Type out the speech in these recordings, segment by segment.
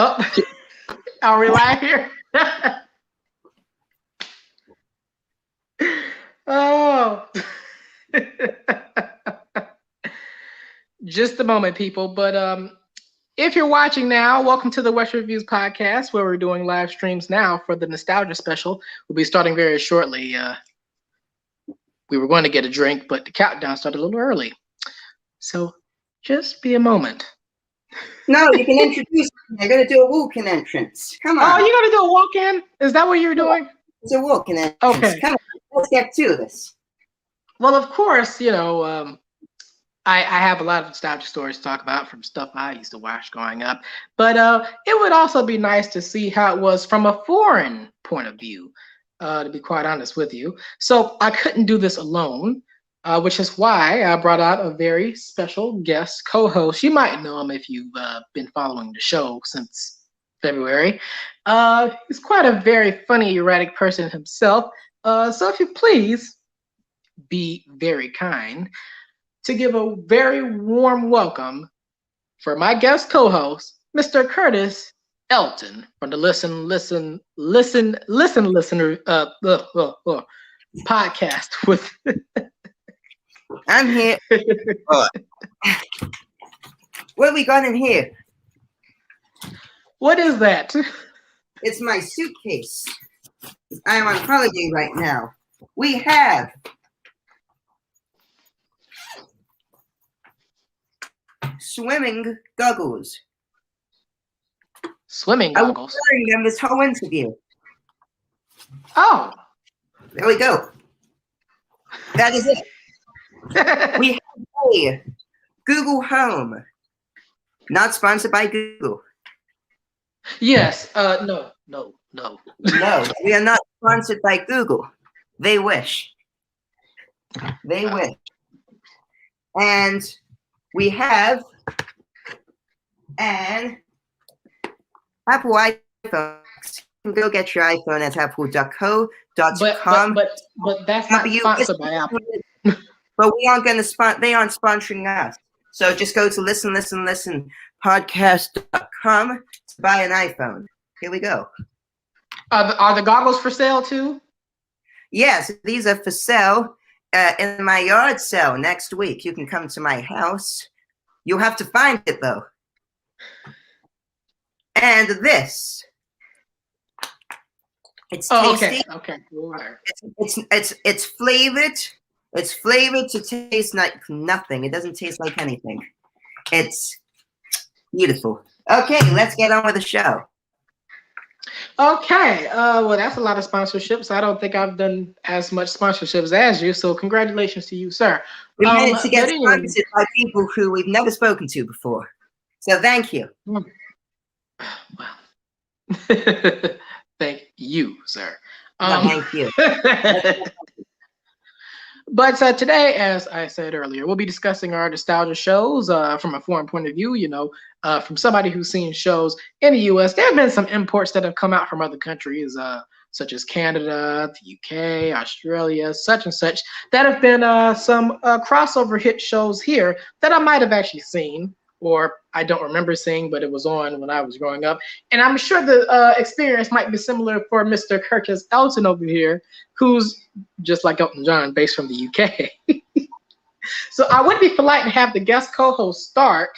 Oh, are we live here? Oh. Just a moment, people. But if you're watching now, welcome to the West Reviews podcast, where we're doing live streams now for the nostalgia special. We'll be starting very shortly. We were going to get a drink, but the countdown started a little early. So just be a moment. No, you can introduce me. I'm going to do a walk-in entrance. Come on. Oh, you're going to do a walk-in? Is that what you're doing? It's a walk-in entrance. Okay. Come on, let's get to this. Well, of course, I have a lot of nostalgic stories to talk about from stuff I used to watch growing up. But it would also be nice to see how it was from a foreign point of view, to be quite honest with you. So I couldn't do this alone, which is why I brought out a very special guest co-host. You might know him if you've been following the show since February. He's quite a very funny, erratic person himself. So if you please be very kind to give a very warm welcome for my guest co-host, Mr. Curtis Elton from the Listen podcast with. I'm here. What have we got in here? What is that? It's my suitcase. I am on holiday right now. We have swimming goggles. Swimming I was goggles. wearing them this whole interview. Oh. There we go. That is it. We have a Google Home. Not sponsored by Google. Yes. No. No, we are not sponsored by Google. They wish. They wish. And we have an Apple iPhone. You can go get your iPhone at apple.co.com. But that's not sponsored by Apple. But we aren't going to they aren't sponsoring us. So just go to listen podcast.com to buy an iPhone. Here we go. Are the goggles for sale too? Yes, these are for sale in my yard sale next week. You can come to my house. You'll have to find it though. And this. It's tasty. Okay. It's flavored. It's flavored to taste like nothing. It doesn't taste like anything. It's beautiful. Okay, let's get on with the show. Okay. Well, that's a lot of sponsorships. I don't think I've done as much sponsorships as you. So congratulations to you, sir. We managed to get sponsored by people who we've never spoken to before. So thank you. Well, thank you, sir. Thank you. But today, as I said earlier, we'll be discussing our nostalgia shows from a foreign point of view. From somebody who's seen shows in the U.S. There have been some imports that have come out from other countries, such as Canada, the UK, Australia, such and such, that have been some crossover hit shows here that I might have actually seen, or I don't remember seeing, but it was on when I was growing up. And I'm sure the experience might be similar for Mr. Curtis Elton over here, who's just like Elton John, based from the UK. So I would be polite to have the guest co-host start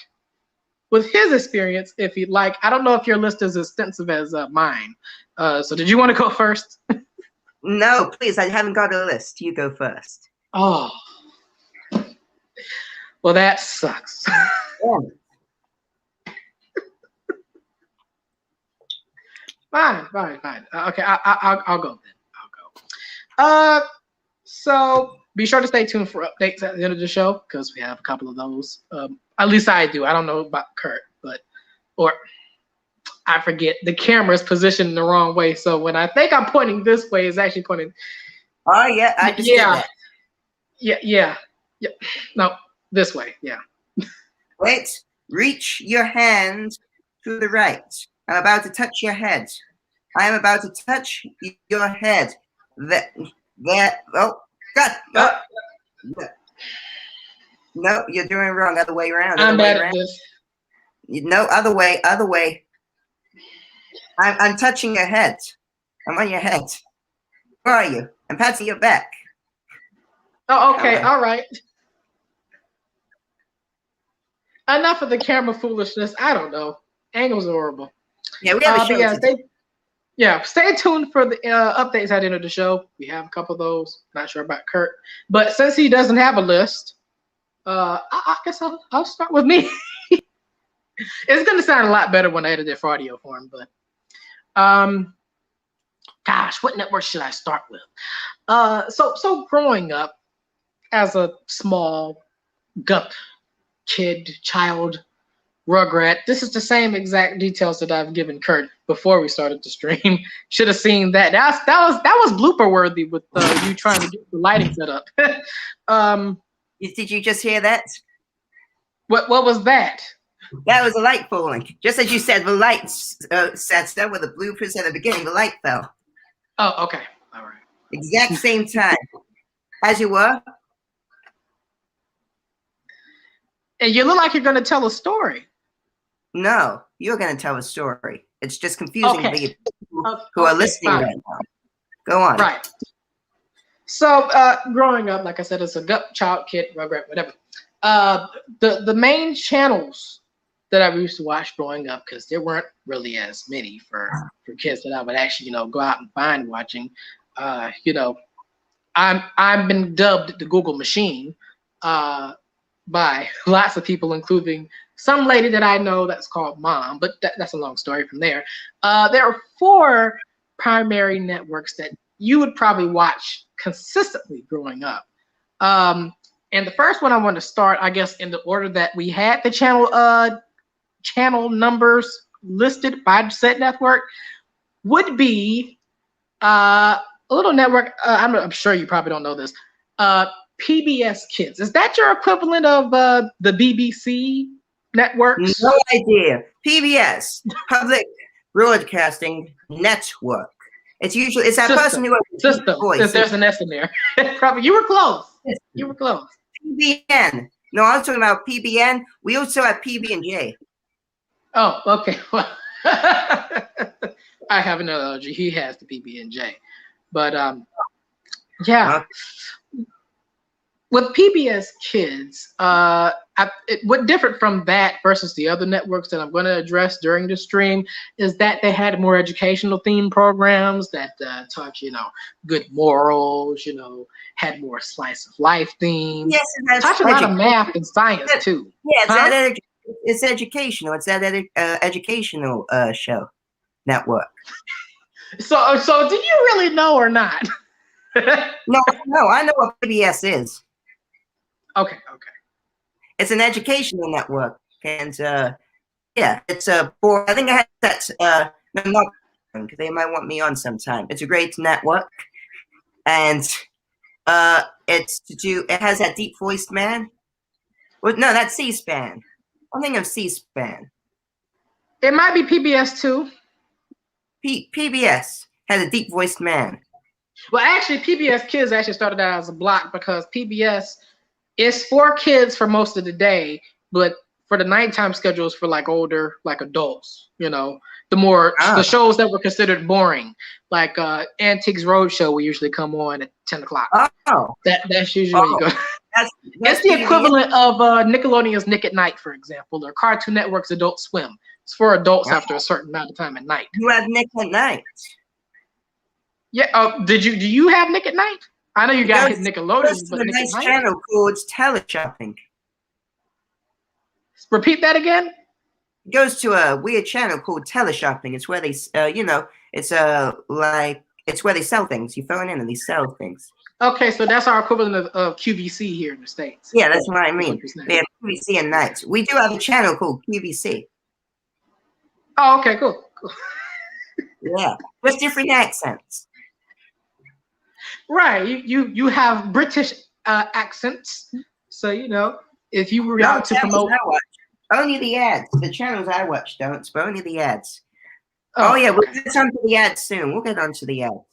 with his experience, if you'd like. I don't know if your list is as extensive as mine. So did you want to go first? No, please. I haven't got a list. You go first. Oh. Well, that sucks. Yeah. Fine. Okay, I'll go then. I'll go. So be sure to stay tuned for updates at the end of the show, because we have a couple of those. At least I do. I don't know about Kurt, or I forget. The camera's positioned in the wrong way, so when I think I'm pointing this way, it's actually pointing. Oh yeah, I just did that. Yeah. No, this way. Yeah. Wait. Reach your hand to the right. I'm about to touch your head. I am about to touch your head. There. Oh, God. No, you're doing it wrong. Other way around. I'm bad at this. No, other way. I'm touching your head. I'm on your head. Where are you? I'm patting your back. Oh, okay, all right. Enough of the camera foolishness. I don't know. Angles are horrible. Yeah, we have a show but stay tuned for the updates at the end of the show. We have a couple of those. Not sure about Kurt, but since he doesn't have a list, I guess I'll start with me. It's gonna sound a lot better when I edit it for audio form, but gosh, what network should I start with? So growing up as a small gup child, Rugrat. This is the same exact details that I've given Kurt before we started the stream. Should have seen that. That was blooper worthy with you trying to get the lighting set up. Did you just hear that? What was that? That was a light falling. Just as you said, the lights sets there with the bloopers at the beginning. The light fell. Oh, okay. All right. Exact same time as you were. And you look like you're going to tell a story. No, you're going to tell a story. It's just confusing for you who are listening right now. Go on. Right. So growing up, like I said, as a gup child, kid, Rugrat, whatever. The main channels that I used to watch growing up, because there weren't really as many for kids that I would actually, go out and find watching. I've been dubbed the Google machine by lots of people, including some lady that I know that's called Mom, but that's a long story from there. There are 4 primary networks that you would probably watch consistently growing up. And the first one I want to start, I guess, in the order that we had the channel numbers listed by said network, would be a little network. I'm sure you probably don't know this. PBS Kids. Is that your equivalent of the BBC networks? No idea. PBS, Public Broadcasting Network. It's that System. person who has System. voice. There's an S in there. Probably you were close. You were close. PBN. No, I was talking about PBN. We also have PB&J. Oh, okay. Well, I have another allergy. He has the PB&J, but yeah. With PBS Kids, what different from that versus the other networks that I'm going to address during the stream is that they had more educational themed programs that taught good morals, had more slice of life themes. Yes, and taught a lot of math and science too. Yeah, it's educational. It's that educational show network. So do you really know or not? No, I know what PBS is. Okay. It's an educational network, and it's for. I think I had that. No, because they might want me on sometime. It's a great network, and it's to do. It has that deep voiced man. Well, no, that's C-SPAN. I'm thinking of C-SPAN. It might be PBS too. PBS has a deep voiced man. Well, actually, PBS Kids actually started out as a block because PBS is for kids for most of the day, but for the nighttime schedules for older, adults, the shows that were considered boring, like Antiques Roadshow will usually come on at 10 o'clock. Oh. That's usually when you go. It's the equivalent of Nickelodeon's Nick at Night, for example, or Cartoon Network's Adult Swim. It's for adults after a certain amount of time at night. You have Nick at Night. Yeah. Do you have Nick at Night? I know you got Nickelodeon, but a nice channel called Teleshopping. Repeat that again. It goes to a weird channel called Teleshopping. It's where they, it's where they sell things. You phone in and they sell things. Okay, so that's our equivalent of QVC here in the States. Yeah, that's what I mean. They have QVC and nights. We do have a channel called QVC. Oh, okay, cool. Yeah, with different accents. Right, you have British accents, so if you were out to promote. Only the ads. The channels I watch don't, but only the ads. Oh yeah, we'll get onto the ads soon. We'll get onto the ads.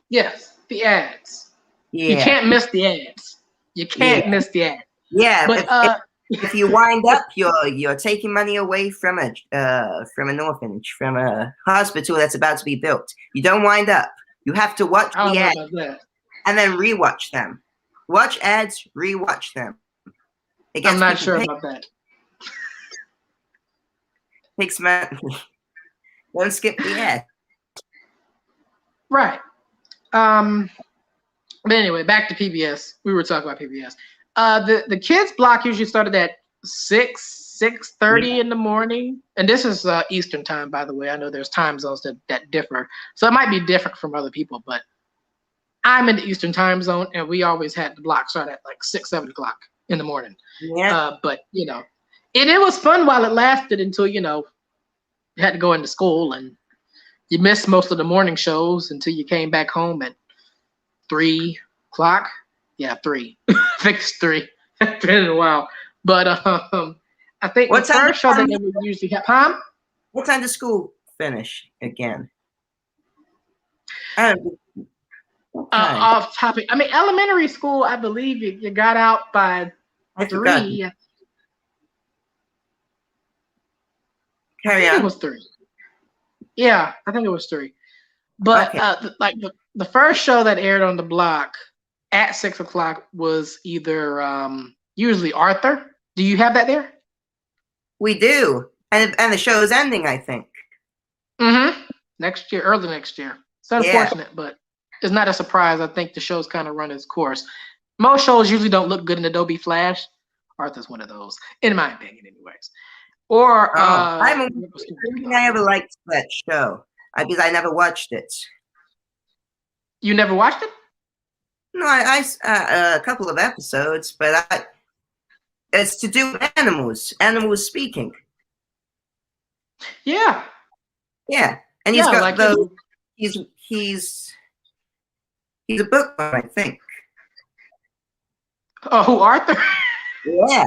Yes, the ads. Yeah. You can't miss the ads. You can't miss the ads. Yeah, but if you wind up, you're taking money away from an orphanage, from a hospital that's about to be built. You don't wind up. You have to watch I don't the know ads about that. and then rewatch them. Watch ads, rewatch them. It I'm gets not people sure paid. about that. Takes money. Don't skip the ad. Right. But anyway, back to PBS. We were talking about PBS. The kids block usually started at 6:30 in the morning, and this is Eastern time, by the way. I know there's time zones that differ, so it might be different from other people, but I'm in the Eastern time zone, and we always had the block start at like 6, 7 o'clock in the morning. Yeah. But it was fun while it lasted until you had to go into school and you missed most of the morning shows until you came back home at 3 o'clock. Yeah, 3. I think it's 3. It's been a while. But I think the first show that they would usually have. Huh? What time does school finish again? Off topic. I mean, elementary school, I believe you got out by 3. Carry on. It was 3. Yeah, I think it was 3. But okay. The first show that aired on the block at 6 o'clock was either usually Arthur. Do you have that there? We do, and the show is ending, I think. Mm-hmm. Next year, early next year. It's unfortunate, but it's not a surprise. I think the show's kind of run its course. Most shows usually don't look good in Adobe Flash. Arthur's one of those, in my opinion, anyways. Or I ever liked that show because I never watched it. You never watched it? No, I a couple of episodes, but it's to do with animals speaking. Yeah. Yeah, and he's got he's a bookworm, I think. Oh, who, Arthur? Yeah.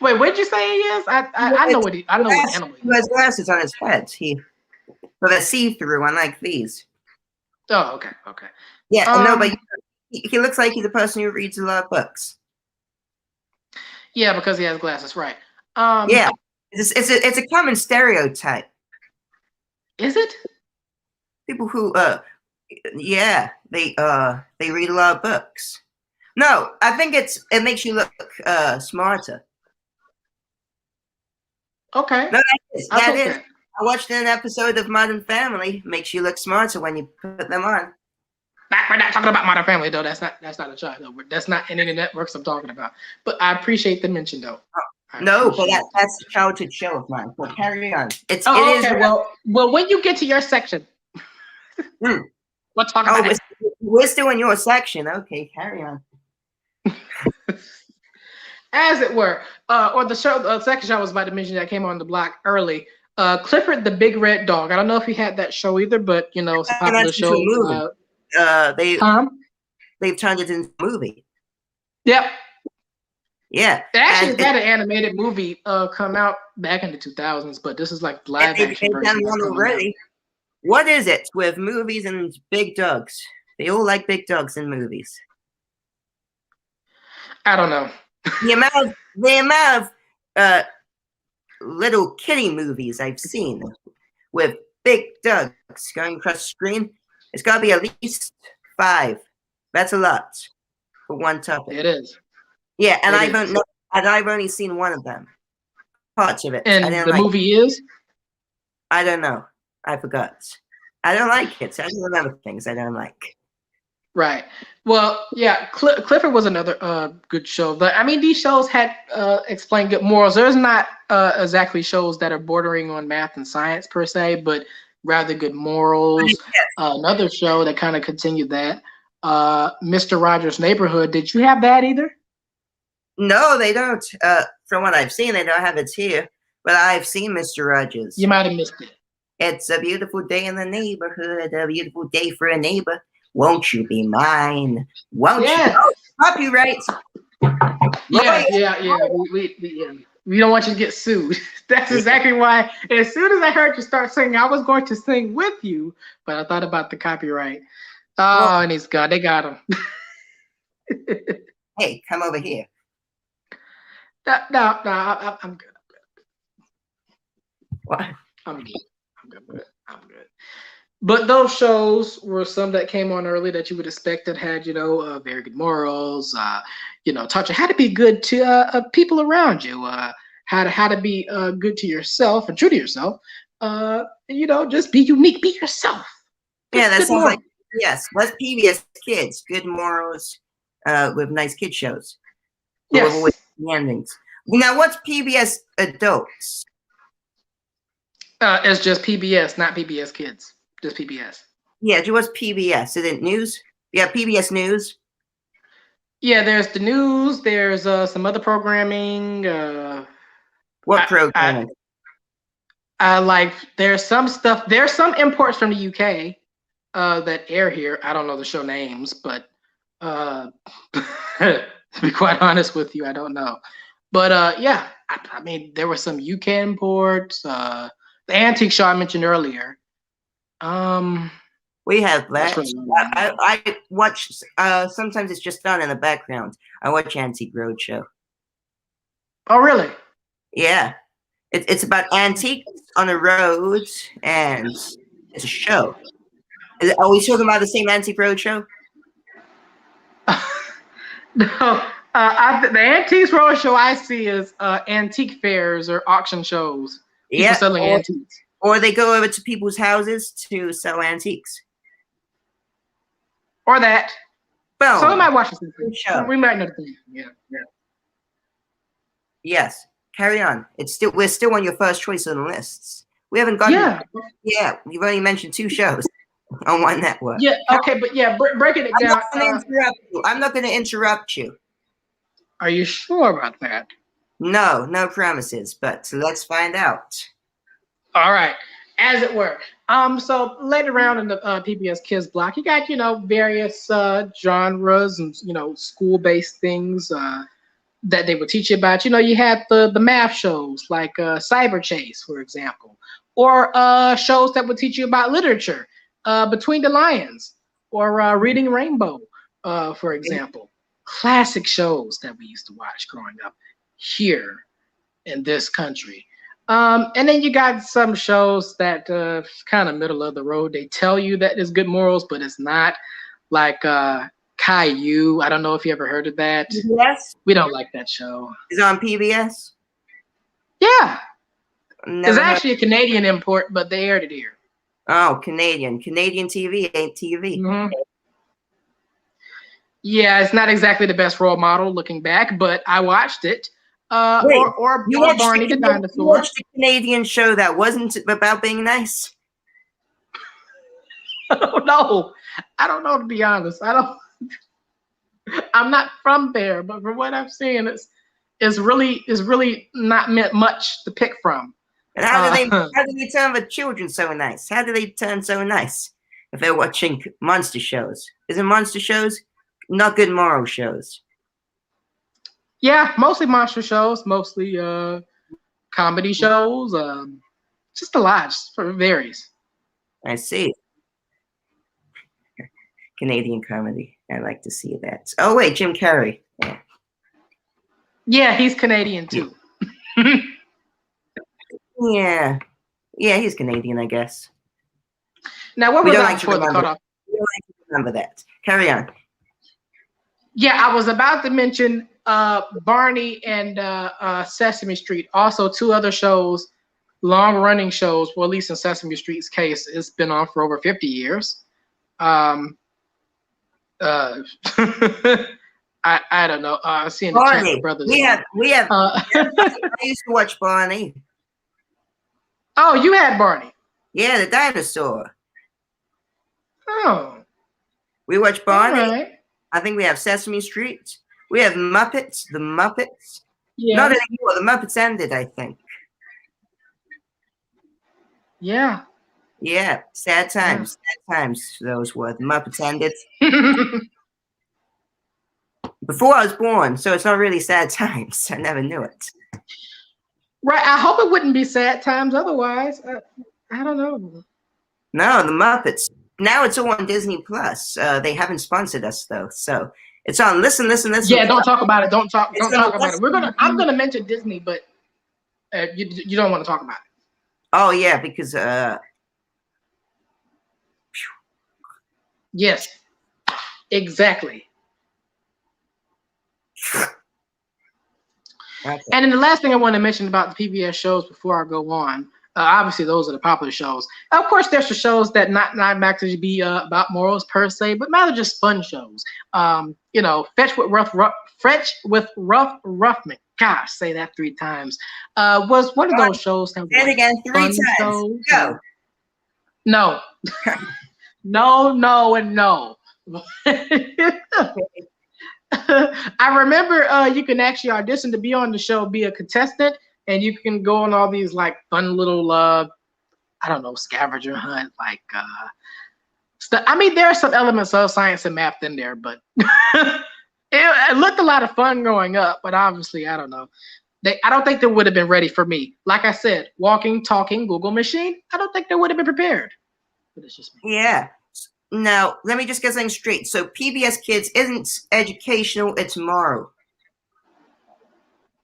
Wait, what did you say he is? I know what I know what animal he is. He has glasses on his head. But they're see-through, unlike these. Oh, okay. Yeah, no, but he looks like he's a person who reads a lot of books. Yeah, because he has glasses, right? Yeah, it's a common stereotype. Is it? People who they read a lot of books. No, I think it makes you look smarter. Okay. No, that is. I watched an episode of Modern Family. Makes you look smarter when you put them on. We're not talking about Modern Family though. That's not a show. No, that's not any of the networks I'm talking about. But I appreciate the mention though. No, but that's a childhood show of mine. So carry on. It is. Okay. Well, when you get to your section, we'll talk about it. We're still in your section. Okay, carry on. As it were, or the second show I was about to mention that came on the block early. Clifford the Big Red Dog. I don't know if he had that show either, but it's a popular show. They've turned it into a movie. Yep. Yeah. They actually had an animated movie come out back in the 2000s, but this is like live action version. Done one already. What is it with movies and big dogs? They all like big dogs in movies. I don't know. The amount of little kitty movies I've seen with big dogs going across the screen, it's got to be at least 5. That's a lot for one topic. It is. Yeah, and I've only seen one of them. Parts of it. And the movie is? I don't know. I forgot. I don't like it. So I don't remember things I don't like. Right. Well, yeah, Clifford was another good show. But I mean, these shows had explained good morals. There's not exactly shows that are bordering on math and science per se, but rather good morals. Yes. Another show that kind of continued that. Mr. Rogers' Neighborhood. Did you have that either? No, they don't. From what I've seen, they don't have it here. But I've seen Mr. Rogers. You might have missed it. It's a beautiful day in the neighborhood, a beautiful day for a neighbor. Won't you be mine? Won't you? Oh, copyright. Yeah. We don't want you to get sued. That's exactly why. As soon as I heard you start singing, I was going to sing with you, but I thought about the copyright. Oh, and he's gone. They got him. Hey, come over here. No, I'm good. What? I'm good. I'm good. But those shows were some that came on early that you would expect that had, very good morals, taught you how to be good to people around you, how to be good to yourself and true to yourself. Just be unique, be yourself. Yeah, that Good sounds like morals. yes. That's PBS Kids, good morals, with nice kid shows, but with Yes. always happy endings. Now, what's PBS Adults? It's just PBS, not PBS Kids. Just PBS. Yeah, what's PBS? Is it news? Yeah, PBS News. Yeah, there's the news. There's some other programming. What I programming? like. There's some stuff. There's some imports from the UK that air here. I don't know the show names, but to be quite honest with you, I don't know. But yeah, I mean, there were some UK imports. The antique show I mentioned earlier. We have That's that. really I watch. Sometimes it's just on in the background. I watch Antique Roadshow. Oh, really? Yeah, it's about antiques on the roads, and it's a show. Are we talking about the same Antique Roadshow? No, the Antiques Roadshow I see is antique fairs or auction shows. People Yeah, selling antiques. or they go over to people's houses to sell antiques. Or that. Boom. So we might watch this. Show. We might know the thing. Yeah. Yes. Carry on. We're still on your first choice on the lists. We haven't gotten. Yeah. Yeah. You've only mentioned 2 shows on one network. Yeah. Okay, but yeah, breaking it down. I'm not going to interrupt you. Are you sure about that? No promises. But let's find out. All right, as it were. So later around in the PBS Kids block, you got various genres and school-based things that they would teach you about. You had the math shows like Cyber Chase, for example, or shows that would teach you about literature, Between the Lions, or Reading Rainbow, for example. Classic shows that we used to watch growing up here in this country. And then you got some shows that kind of middle of the road. They tell you that there's good morals, but it's not. Like Caillou. I don't know if you ever heard of that. Yes. We don't like that show. It's on PBS? Yeah. It's actually a Canadian import, but they aired it here. Oh, Canadian. Canadian TV ain't TV. Mm-hmm. Yeah, it's not exactly the best role model looking back, but I watched it. Wait, or Barney the Dinosaur. You watched a Canadian show that wasn't about being nice? No, I don't know, to be honest. I'm not from there, but from what I've seen, it's really not meant much to pick from. And how do they turn the children so nice? How do they turn so nice if they're watching monster shows? Isn't monster shows not good moral shows? Yeah, mostly monster shows, mostly comedy shows. Just a lot. It varies. I see. Canadian comedy. I like to see that. Oh wait, Jim Carrey. Yeah, he's Canadian too. Yeah, he's Canadian, I guess. Now, what was that before the cutoff? We don't like to remember that. Carry on. Yeah, I was about to mention Barney and Sesame Street. Also, 2 other shows, long-running shows. Well, at least in Sesame Street's case, it's been on for over 50 years. I don't know. Seeing the Barney. Brothers. We have. I used to watch Barney. Oh, you had Barney. Yeah, the dinosaur. Oh. We watch Barney. Right. I think we have Sesame Street. We have Muppets. The Muppets. Yeah. Not anymore. The Muppets ended, I think. Yeah. Yeah. Sad times. Sad times. Those were. The Muppets ended. Before I was born, so it's not really sad times. I never knew it. Right. I hope it wouldn't be sad times otherwise. I don't know. No, the Muppets. Now it's all on Disney Plus. They haven't sponsored us though, so It's on. Listen, listen, listen. Yeah, don't talk about it. Don't talk. It's Don't on talk about it. Listen. I'm gonna mention Disney, but you don't want to talk about it. Oh yeah, because Yes, exactly. okay. And then the last thing I want to mention about the PBS shows before I go on, obviously those are the popular shows. Of course, there's the shows that not actually be about morals per se, but rather just fun shows. You know, Fetch with Rough Ruffman. Gosh, say that 3 times. Was one of those shows that Say it again 3 fun times. shows? Go. No, no, no, and no. I remember you can actually audition to be on the show, be a contestant, and you can go on all these like fun little I don't know, scavenger hunt, like stuff. I mean, there are some elements of science and math in there, but it looked a lot of fun growing up. But obviously, I don't know. I don't think they would have been ready for me. Like I said, walking, talking, Google machine. I don't think they would have been prepared. But it's just me. Yeah. Now, let me just get something straight. So PBS Kids isn't educational, it's moral.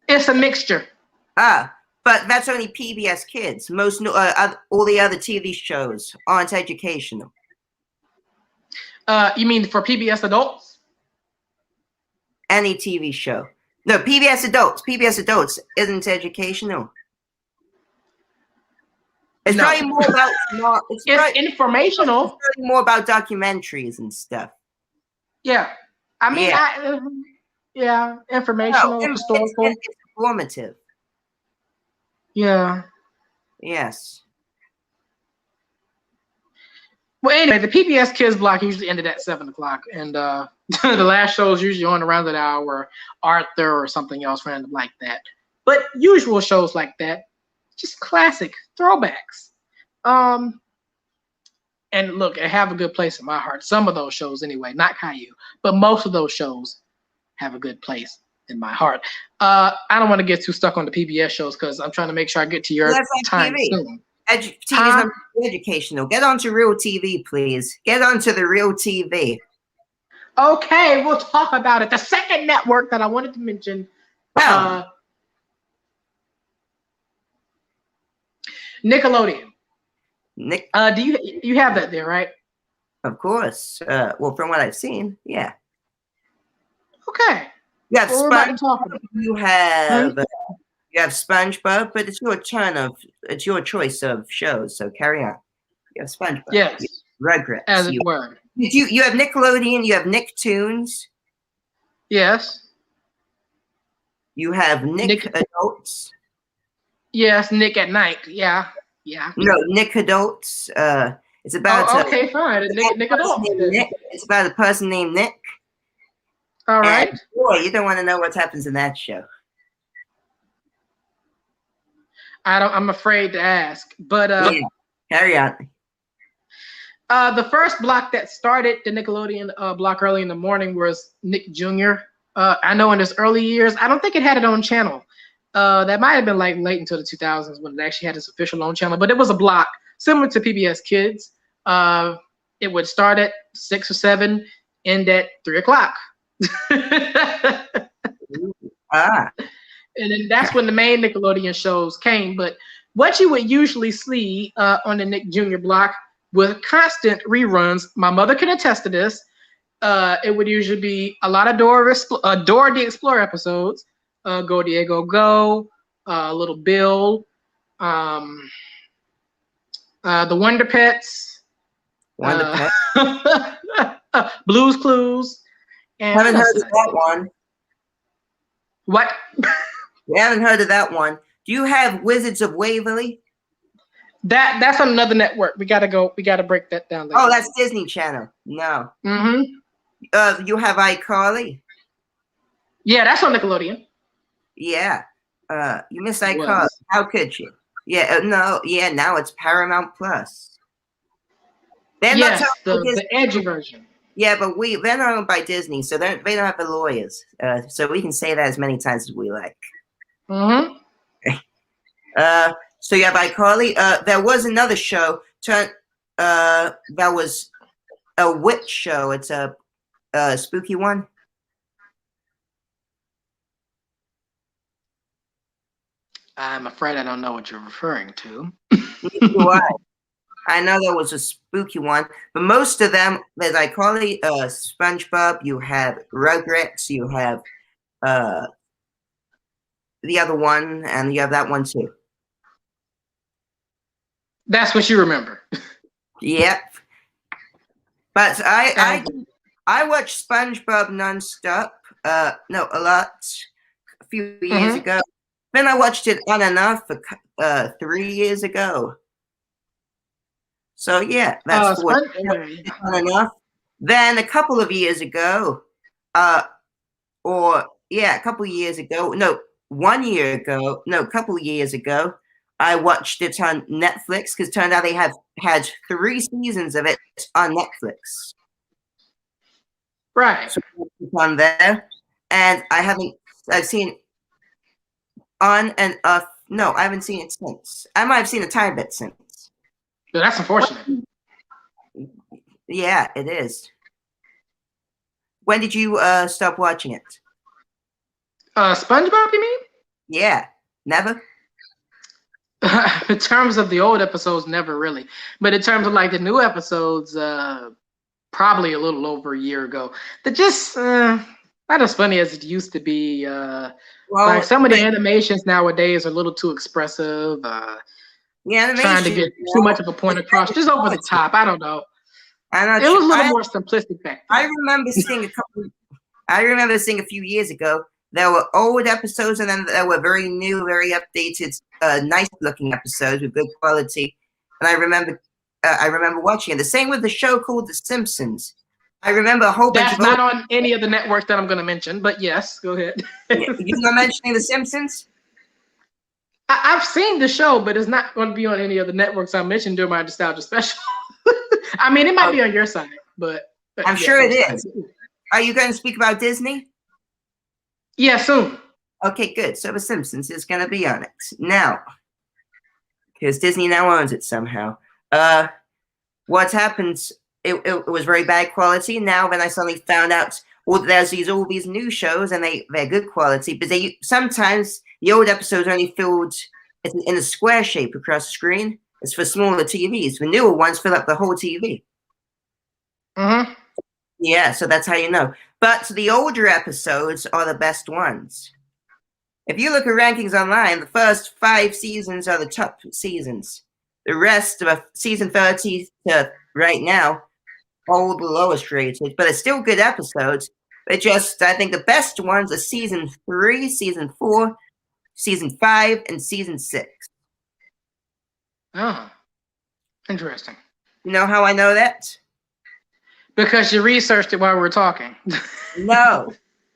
It's a mixture. Ah, but that's only PBS Kids. Most all the other TV shows aren't educational. You mean for PBS adults? Any TV show. No, PBS Adults. PBS Adults isn't educational. It's No. probably more about it's informational. It's probably more about documentaries and stuff. Yeah, I mean, yeah, informational, historical. It's informative. Yeah. Yes. Well, anyway, the PBS Kids block usually ended at 7 o'clock, and the last show is usually on around that hour, Arthur or something else random like that. But usual shows like that, just classic throwbacks. And look, I have a good place in my heart. Some of those shows, anyway, not Caillou, but most of those shows have a good place in my heart. I don't want to get too stuck on the PBS shows because I'm trying to make sure I get to your time soon. TV's not educational. Get onto real TV, please. Get onto the real TV. Okay, we'll talk about it. The second network that I wanted to mention. Nickelodeon. Do you have that there, right? Of course. Well, from what I've seen, yeah. Okay. You have SpongeBob. You have SpongeBob, but it's your choice of shows. So carry on. You have SpongeBob. Yes. Rugrats. As it were. You have Nickelodeon. You have Nicktoons. Yes. You have Nick Adults. Yes, Nick at Night. Yeah. Yeah. No, Nick Adults. It's about. Okay, fine. Nick Adults. It's about a person named Nick. All right. And boy, you don't want to know what happens in that show. I'm afraid to ask, but yeah, carry on. The first block that started the Nickelodeon block early in the morning was Nick Jr. I know in his early years, I don't think it had its own channel. That might have been like late into the 2000s when it actually had its official own channel, but it was a block similar to PBS Kids. It would start at 6 or 7, end at 3 o'clock. And then that's when the main Nickelodeon shows came. But what you would usually see on the Nick Jr. block with constant reruns, my mother can attest to this, it would usually be a lot of Dora the Explorer episodes, Go Diego Go, Little Bill, the Wonder Pets, Blue's Clues. And haven't heard of that one. What? We haven't heard of that one. Do you have Wizards of Waverly? That's on another network. We gotta break that down later. Oh, that's Disney Channel. No. Mm-hmm. You have iCarly? Yeah, that's on Nickelodeon. Yeah. You missed iCarly. How could you? Yeah, no, yeah, now it's Paramount Plus. Yes, the edgy version. Yeah, but they're not owned by Disney, so they don't have the lawyers. So we can say that as many times as we like. Mm-hmm. So you have iCarly. There was another show that was a witch show. It's a spooky one. I'm afraid I don't know what you're referring to. Neither do I. I know there was a spooky one, but most of them, as I call it, SpongeBob. You have Rugrats. You have the other one, and you have that one too. That's what you remember. Yep. But I watched SpongeBob nonstop. No, a lot. A few years ago. Then I watched it on and off for 3 years ago. So yeah, that's what on and off. Then a couple of years ago, a couple of years ago. No, 1 year ago. No, a couple of years ago. I watched it on Netflix because it turned out they have had 3 seasons of it on Netflix. Right. So it's on there, and I've seen it on and off. No, I haven't seen it since. I might have seen a tiny bit since. But that's unfortunate. Yeah, it is. When did you stop watching it? SpongeBob, you mean? Yeah, never. In terms of the old episodes, never really. But in terms of like the new episodes, probably a little over a year ago. They're just not as funny as it used to be. Like some of the animations nowadays are a little too expressive. Trying to get too much of a point across, just over the top. I don't know. It was a little more simplistic back then. I remember seeing a few years ago. There were old episodes, and then there were very new, very updated, nice-looking episodes with good quality. And I remember watching it. The same with the show called The Simpsons. I remember a whole bunch of. That's not on any of the networks that I'm going to mention, but yes, go ahead. You're not mentioning The Simpsons? I've seen the show, but it's not going to be on any of the networks I mentioned during my nostalgia special. I mean, it might be on your side, but I'm sure it is. Are you going to speak about Disney? Yeah, soon. Okay, good. So The Simpsons is going to be on it now, because Disney now owns it somehow. What's happened? It was very bad quality. Now, when I suddenly found out, well, there's all these new shows, and they're good quality, but sometimes the old episodes are only filled in a square shape across the screen. It's for smaller TVs. The newer ones fill up the whole TV. Mm-hmm. Yeah, so that's how you know. But the older episodes are the best ones. If you look at rankings online, the first 5 seasons are the top seasons. The rest of season 30 to right now, all the lowest rated, but it's still good episodes. But I think the best ones are season 3, season 4, season 5, and season 6. Oh, interesting. You know how I know that? Because you researched it while we were talking. No,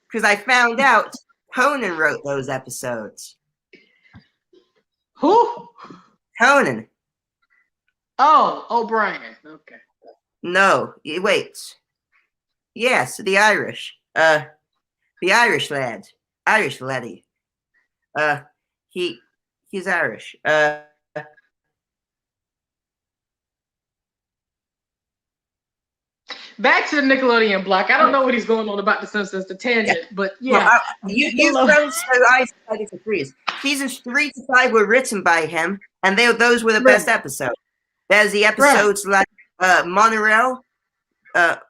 because I found out Conan wrote those episodes. Who? Conan. Oh, O'Brien. Okay. No, wait. Yes, the Irish. The Irish lad. Irish laddie. He's Irish. Back to the Nickelodeon block. I don't know what he's going on about the Simpsons, the tangent, but yeah. Well, you those I studied for freeze. Seasons 3 to 5 were written by him, and those were the best episodes. There's the episodes like Monorail.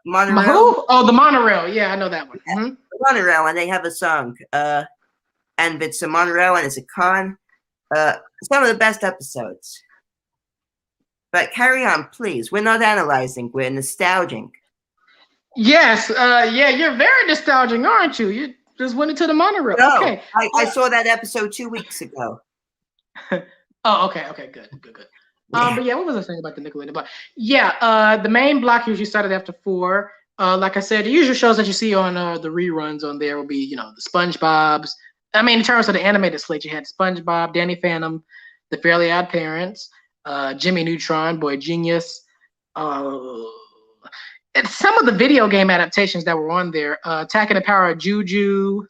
Monorail. Who? Oh, the Monorail. Yeah, I know that one. Mm-hmm. Monorail, and they have a song. And it's a monorail, and it's a con. Some of the best episodes. But carry on, please. We're not analyzing. We're nostalgic. Yes. Yeah, you're very nostalgic, aren't you? You just went into the monorail. No, okay. I saw that episode 2 weeks ago. Oh, okay. Good. Yeah. But yeah, what was I saying about the Nickelodeon block? Yeah, the main block usually started after 4. Like I said, the usual shows that you see on the reruns on there will be, the SpongeBob's. I mean, in terms of the animated slate, you had SpongeBob, Danny Phantom, The Fairly Odd Parents, Jimmy Neutron, Boy Genius. And some of the video game adaptations that were on there, Attack and the Power of Juju.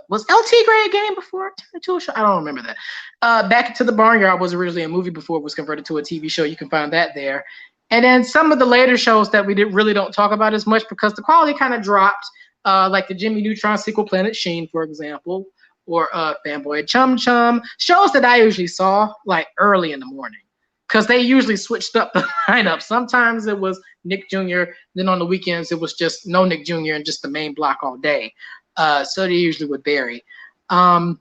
Was LT Gray a game before it turned into a show? I don't remember that. Back to the Barnyard was originally a movie before it was converted to a TV show. You can find that there. And then some of the later shows that we really don't talk about as much because the quality kind of dropped, like the Jimmy Neutron sequel, Planet Sheen, for example, or Fanboy Chum Chum. Shows that I usually saw like early in the morning because they usually switched up the lineup. Sometimes it was Nick Jr., then on the weekends it was just no Nick Jr. and just the main block all day. So they usually would vary. And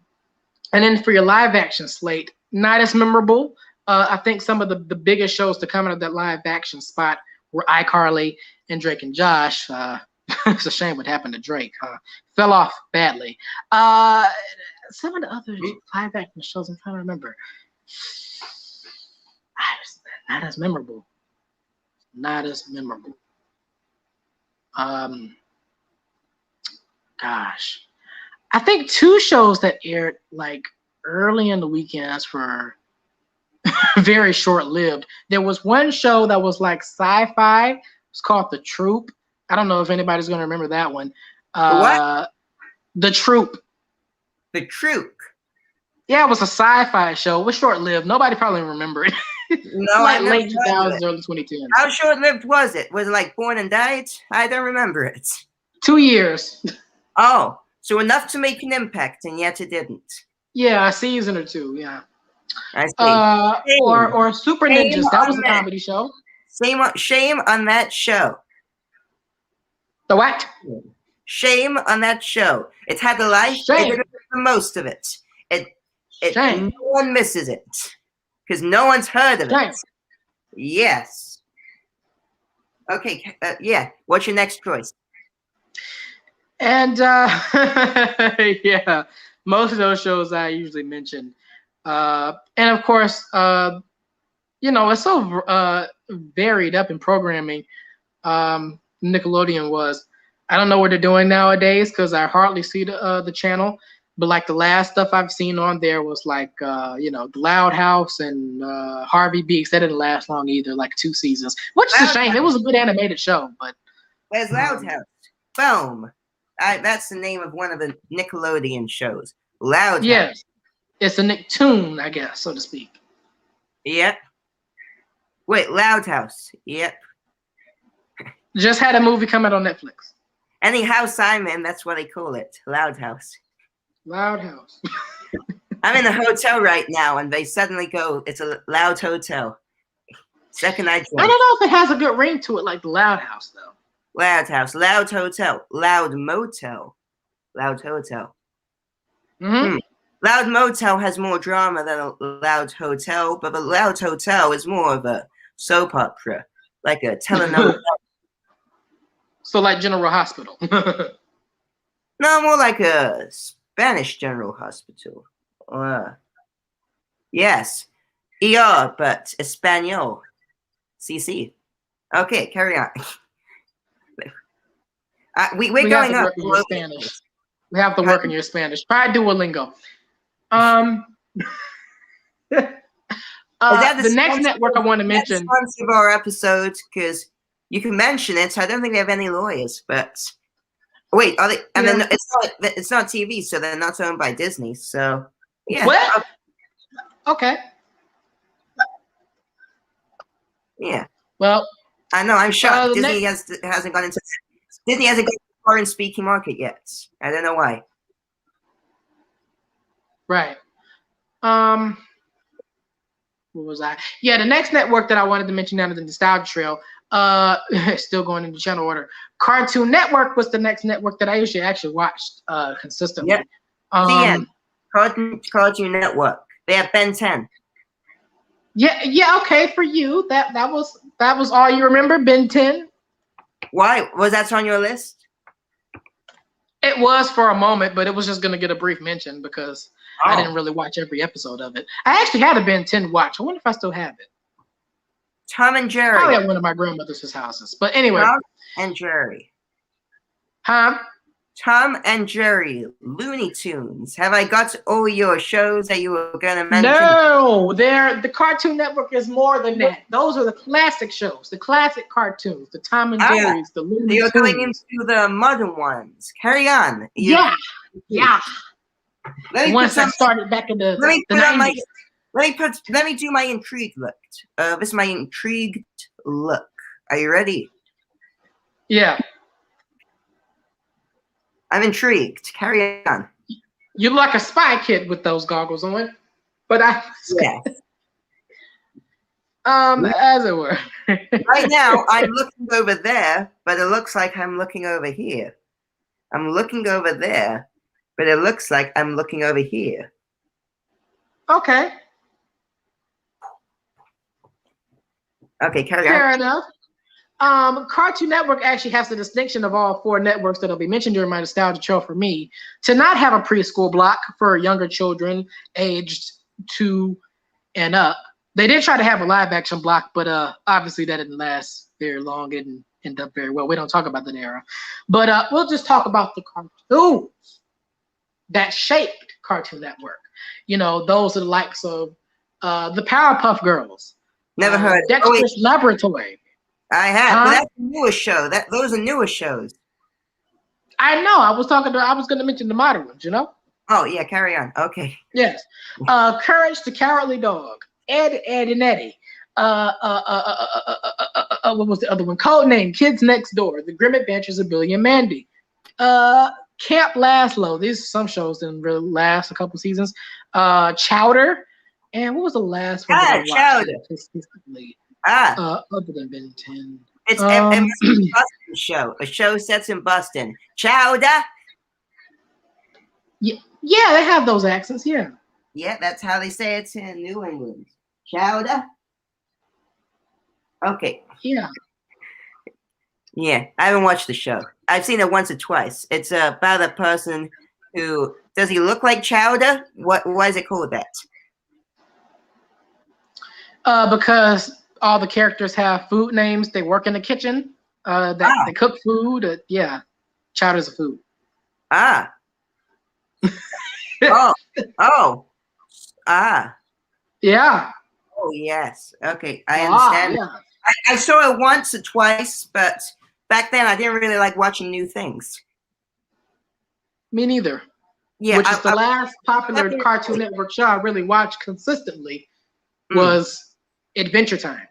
then for your live action slate, not as memorable. I think some of the biggest shows to come out of that live action spot were iCarly and Drake and Josh. It's a shame what happened to Drake. Fell off badly. Some of the other live action shows I'm trying to remember. Not as memorable. Not as memorable. Gosh. I think two shows that aired like early in the weekends were very short-lived. There was one show that was like sci-fi. It's called The Troop. I don't know if anybody's going to remember that one. What? The Troop. The Troop. Yeah, it was a sci-fi show. It was short-lived. Nobody probably remember it. No, like I never late 2000s, early 2010s. How short-lived was it? Was it like Born and Died? I don't remember it. 2 years. Oh, so enough to make an impact, and yet it didn't. Yeah, a season or two. Yeah. I see. Or Super Ninjas. That was a comedy show. Shame on that show. The what? Shame on that show. It's had the life. It did the most of it. No one misses it because no one's heard of it. Yes. Okay. Yeah. What's your next choice? And yeah, most of those shows I usually mention. And of course, it's so varied up in programming. Nickelodeon was. I don't know what they're doing nowadays because I hardly see the channel. But like the last stuff I've seen on there was like the Loud House and Harvey Beaks. That didn't last long either, like 2 seasons, which is a shame. It was a good animated show, but there's Loud House. Boom. That's the name of one of the Nickelodeon shows. Loud House. Yes. It's a Nicktoon, I guess, so to speak. Yep. Wait, Loud House. Yep. Just had a movie come out on Netflix. Any house I'm in, that's what they call it. Loud House. Loud House. I'm in a hotel right now, and they suddenly go, it's a loud hotel. Second I joined. I don't know if it has a good ring to it like the Loud House, though. Loud House, Loud Hotel, Loud Motel, Loud Hotel. Mm-hmm. Loud Motel has more drama than a Loud Hotel, but the Loud Hotel is more of a soap opera, like a telenovela. So like General Hospital. No, more like a Spanish General Hospital. Yes. ER, but Espanol. CC. Okay, carry on. We're going up. Spanish. We have to work in your Spanish. Try Duolingo. The next network I want to mention. Sponsor of our episodes, because you can mention it. So I don't think they have any lawyers, but wait, are they? And then it's not TV, so they're not owned by Disney. So yeah. What? Okay. Yeah. Well, I know. I'm shocked. Disney hasn't gone into the foreign speaking market yet. I don't know why. Right. What was I? Yeah, the next network that I wanted to mention out of the Nostalgia Trail, still going in the channel order. Cartoon Network was the next network that I actually watched consistently. Yeah. Cartoon Network. They have Ben 10. Yeah, okay, for you. That was all you remember, Ben 10? Why? Was that on your list? It was for a moment, but it was just gonna get a brief mention because I didn't really watch every episode of it. I actually had a Ben 10 watch. I wonder if I still have it. Tom and Jerry. Probably at one of my grandmother's houses. But anyway. Tom and Jerry. Huh? Tom and Jerry, Looney Tunes. Have I got all your shows that you were going to mention? No, the Cartoon Network is more than that. Those are the classic shows, the classic cartoons, the Tom and Jerry's, the Looney Tunes. You're going into the modern ones. Carry on. Yeah. The ones that started back in the 90s. Let me do my intrigued look. This is my intrigued look. Are you ready? Yeah. I'm intrigued. Carry on. You look like a spy kid with those goggles on, but Yeah. as it were. Right now, I'm looking over there, but it looks like I'm looking over here. I'm looking over there, but it looks like I'm looking over here. Okay. Okay, carry on. Fair enough. Cartoon Network actually has the distinction of all four networks that'll be mentioned during my nostalgia show for me to not have a preschool block for younger children aged 2 and up. They did try to have a live action block, but obviously that didn't last very long. It didn't end up very well. We don't talk about that era. But we'll just talk about the cartoons that shaped Cartoon Network. You know, those are the likes of the Powerpuff Girls, Never heard. Dexter's Laboratory. I have, but that's a newer show. Those are newer shows. I know. I was going to mention the modern ones. You know. Oh yeah, carry on. Okay. Yes. Courage the Cowardly Dog. Ed, Ed, and Eddie. What was the other one? Codename Kids Next Door. The Grim Adventures of Billy and Mandy. Camp Laszlo. These are some shows didn't really last a couple seasons. Chowder. And what was the last one? Chowder. Other than Ben 10. It's a Boston show. A show sets in Boston. Chowder. Yeah, they have those accents. Yeah. Yeah, that's how they say it in New England. Chowder. Okay. Yeah. Yeah, I haven't watched the show. I've seen it once or twice. It's about a person who does he look like Chowder? Why is it called that? Because all the characters have food names. They work in the kitchen. They cook food. Yeah, Chowder's a food. Ah. Yeah. Oh yes. Okay, I understand. Yeah. I saw it once or twice, but back then I didn't really like watching new things. Me neither. Yeah, which is the last popular Cartoon Network show I really watched consistently was Adventure Time.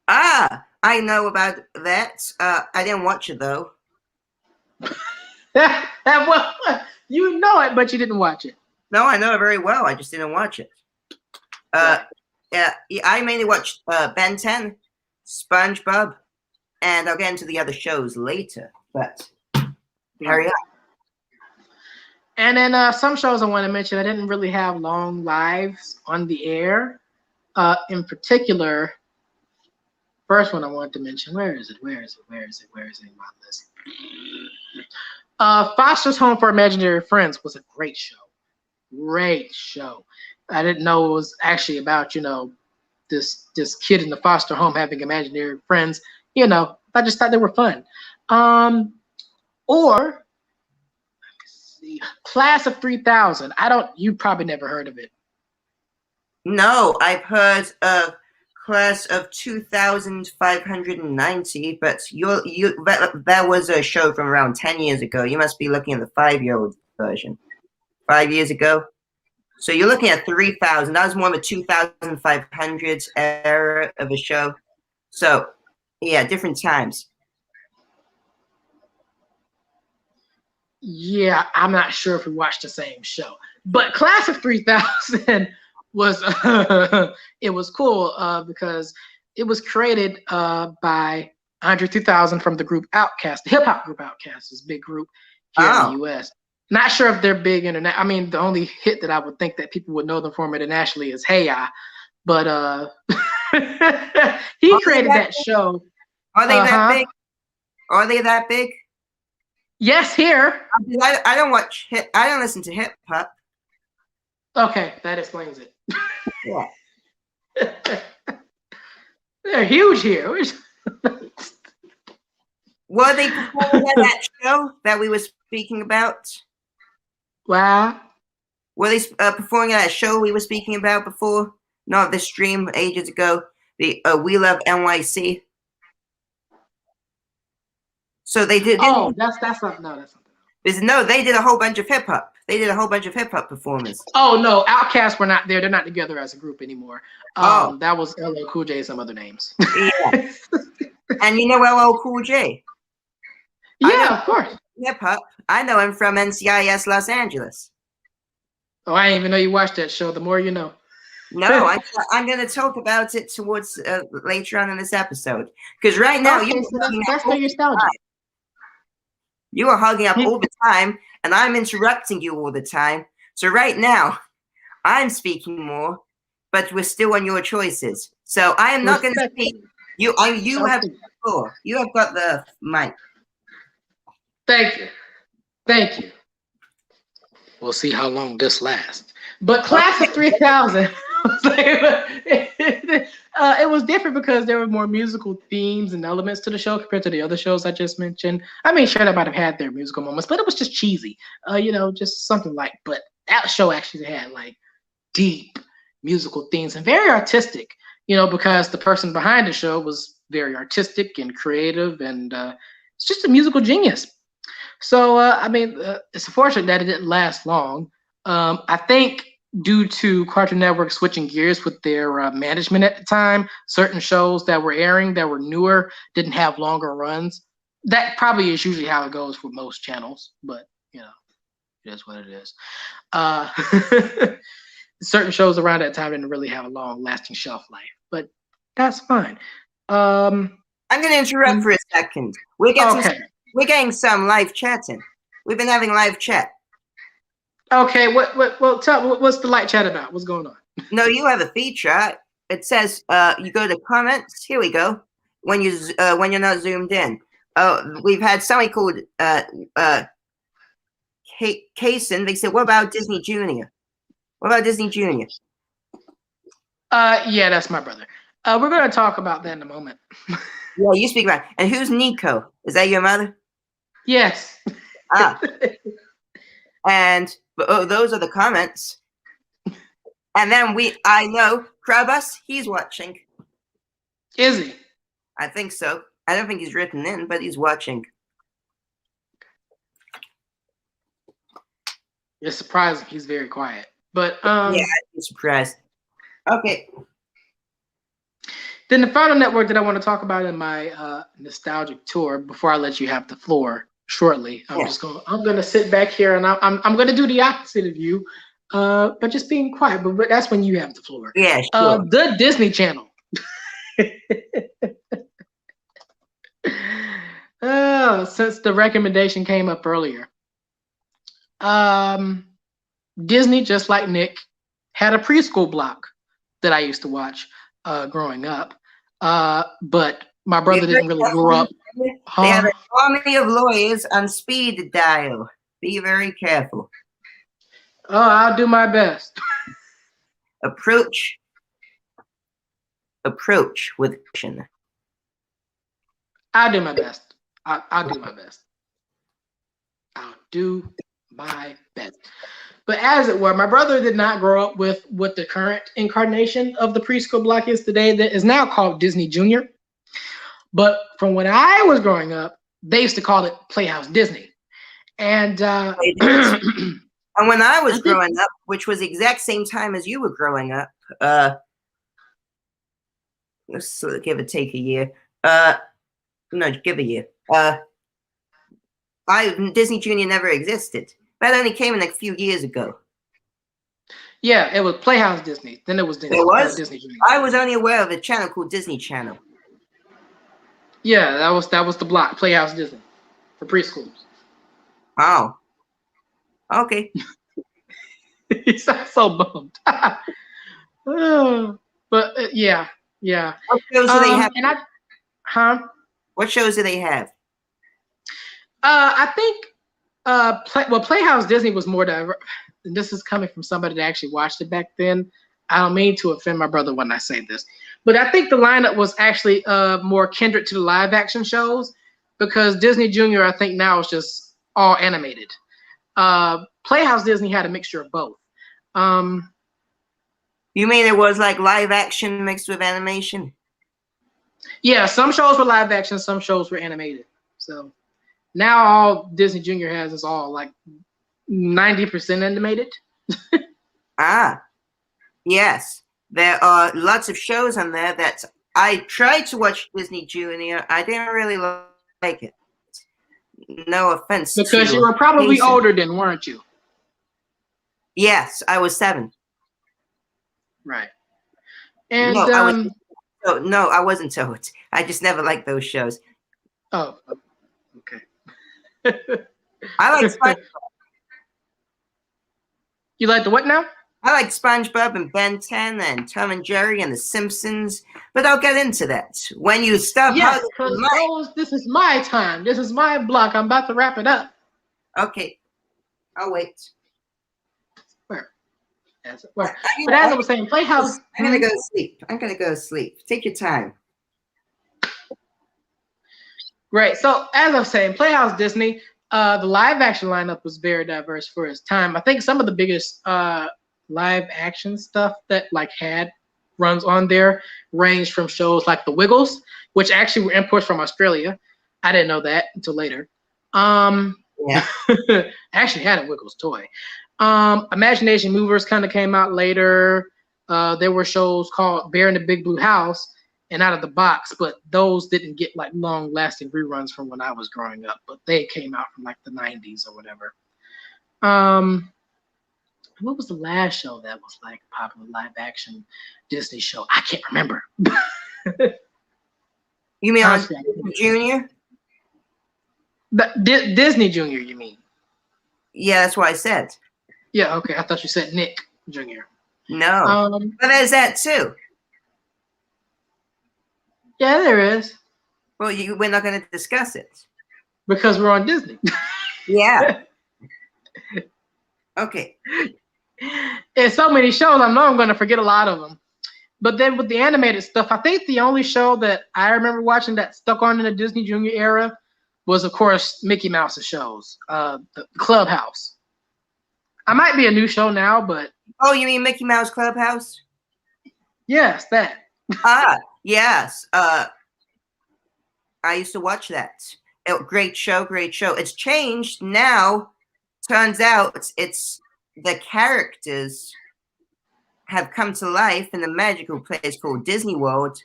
I know about that. I didn't watch it though. Well, you know it, but you didn't watch it. No, I know it very well. I just didn't watch it. Yeah, I mainly watched Ben 10, SpongeBob, and I'll get into the other shows later. But carry on. And then some shows I want to mention, I didn't really have long lives on the air. In particular, first one I wanted to mention, where is it in my list? Foster's Home for Imaginary Friends was a great show. Great show. I didn't know it was actually about, this kid in the foster home having imaginary friends. I just thought they were fun. Or Class of 3000. You probably never heard of it. No, I've heard of Class of 2590, but that was a show from around 10 years ago. You must be looking at the 5-year-old version. 5 years ago. So you're looking at 3000. That was more of a 2500s era of a show. So, yeah, different times. Yeah, I'm not sure if we watched the same show, but Class of 3000 was it was cool because it was created by Andre 3000 from the group Outkast, the hip hop group Outkast, is a big group here in the U.S. Not sure if they're big internet. I mean, the only hit that I would think that people would know them from internationally is Hey Ya, but he created that show. Are they that big? Are they that big? Yes, here. I don't watch I don't listen to hip hop. Okay, that explains it. Yeah. They're huge here. Were they performing at that show that we were speaking about? Wow. Were they performing at that show we were speaking about before? Not the stream ages ago. The We Love NYC. So they did. Oh, that's something. No, that's something. No, they did a whole bunch of hip hop. They did a whole bunch of hip hop performers. Oh no, Outkast were not there. They're not together as a group anymore. That was LL Cool J and some other names. Yeah. And you know LL Cool J? Yeah, of course. Hip hop. I know him from NCIS Los Angeles. Oh, I didn't even know you watched that show. The more you know. No, I'm going to talk about it towards later on in this episode. Because right now Okay, so that's the nostalgia. you are hogging up all the time, and I'm interrupting you all the time. So right now, I'm speaking more, but we're still on your choices. So I am not going to speak. You have the floor. You have got the mic. Thank you. Thank you. We'll see how long this lasts. But Class of 3000, it was different because there were more musical themes and elements to the show compared to the other shows I just mentioned. I mean, sure, they might have had their musical moments, but it was just cheesy. Just something like. But that show actually had like deep musical themes and very artistic. Because the person behind the show was very artistic and creative, and it's just a musical genius. So, it's unfortunate that it didn't last long. I think due to Cartoon Network switching gears with their management at the time, certain shows that were airing that were newer didn't have longer runs. That probably is usually how it goes for most channels, but it is what it is. Certain shows around that time didn't really have a long-lasting shelf life, but that's fine. I'm going to interrupt for a second. We're getting some live chatting. We've been having live chat. Okay, what's the live chat about? What's going on? No, you have a feature. It says you go to comments. Here we go. When you're not zoomed in. We've had somebody called Kaysen. They said, "What about Disney Junior? What about Disney Junior?" Yeah, that's my brother. We're going to talk about that in a moment. Yeah, you speak about it. And who's Nico? Is that your mother? Yes. And those are the comments. And then I know Krabus, he's watching. Is he? I think so. I don't think he's written in, but he's watching. It's surprising. He's very quiet. But yeah, I'm surprised. Okay. Then the final network that I want to talk about in my nostalgic tour, before I let you have the floor shortly, I'm gonna sit back here and I'm gonna do the opposite of you, but just being quiet. But that's when you have the floor. Yeah, sure. The Disney Channel. Since the recommendation came up earlier, Disney, just like Nick, had a preschool block that I used to watch growing up. But my brother didn't really grow up. They have an army of lawyers on speed dial. Be very careful. Oh, I'll do my best. Approach with caution. I'll do my best. I'll do my best. I'll do my best. But as it were, my brother did not grow up with what the current incarnation of the preschool block is today, that is now called Disney Junior. But from when I was growing up, they used to call it Playhouse Disney. And and when I was growing up, which was the exact same time as you were growing up, let's give it take a year. No, give a year. Disney Junior never existed. That only came in a few years ago. Yeah, it was Playhouse Disney. Then it was Disney. It was? Disney Junior. I was only aware of a channel called Disney Channel. Yeah, that was the block, Playhouse Disney, for preschools. Oh. Okay. You sound so bummed. But yeah. What shows do they have? What shows do they have? I think Playhouse Disney was more diverse. And this is coming from somebody that actually watched it back then. I don't mean to offend my brother when I say this, but I think the lineup was actually more kindred to the live action shows, because Disney Junior, I think now is just all animated. Playhouse Disney had a mixture of both. You mean it was like live action mixed with animation? Yeah, some shows were live action, some shows were animated. So now all Disney Junior has is all like 90% animated. Yes. There are lots of shows on there that I tried to watch Disney Junior. I didn't really like it. No offense. Because you were probably older then, weren't you? Yes, I was 7. Right. No, And I was. No, I wasn't told. I just never liked those shows. oh, okay. I like You like the what now? I like SpongeBob and Ben 10 and Tom and Jerry and The Simpsons, but I'll get into that when you stop Yes, hugging because the this is my time. This is my block. I'm about to wrap it up. mic. Okay, I'll wait. Where? Where? But as I was saying, Playhouse. I'm gonna go to sleep. I'm gonna go to sleep. Take your time. Great. So as I was saying, Playhouse Disney, the live action lineup was very diverse for its time. I think some of the biggest live action stuff that like had runs on there ranged from shows like The Wiggles, which actually were imports from Australia. I didn't know that until later. Yeah. I actually had a Wiggles toy. Imagination Movers kind of came out later. There were shows called Bear in the Big Blue House and Out of the Box, but those didn't get like long lasting reruns from when I was growing up, but they came out from like the 90s or whatever. What was the last show that was like a popular live action Disney show? I can't remember. You mean on Junior? Disney Junior, you mean? Yeah, that's what I said. Yeah, okay. I thought you said Nick Jr. No. But there's that too. Yeah, there is. Well, we're not going to discuss it. Because we're on Disney. Yeah. Okay. There's so many shows, I know I'm going to forget a lot of them. But then with the animated stuff, I think the only show that I remember watching that stuck on in the Disney Junior era was, of course, Mickey Mouse's shows, the Clubhouse. I might be a new show now, but... Oh, you mean Mickey Mouse Clubhouse? Yes, that. Yes. I used to watch that. Great show, great show. It's changed now. Turns out it's the characters have come to life in a magical place called Disney World,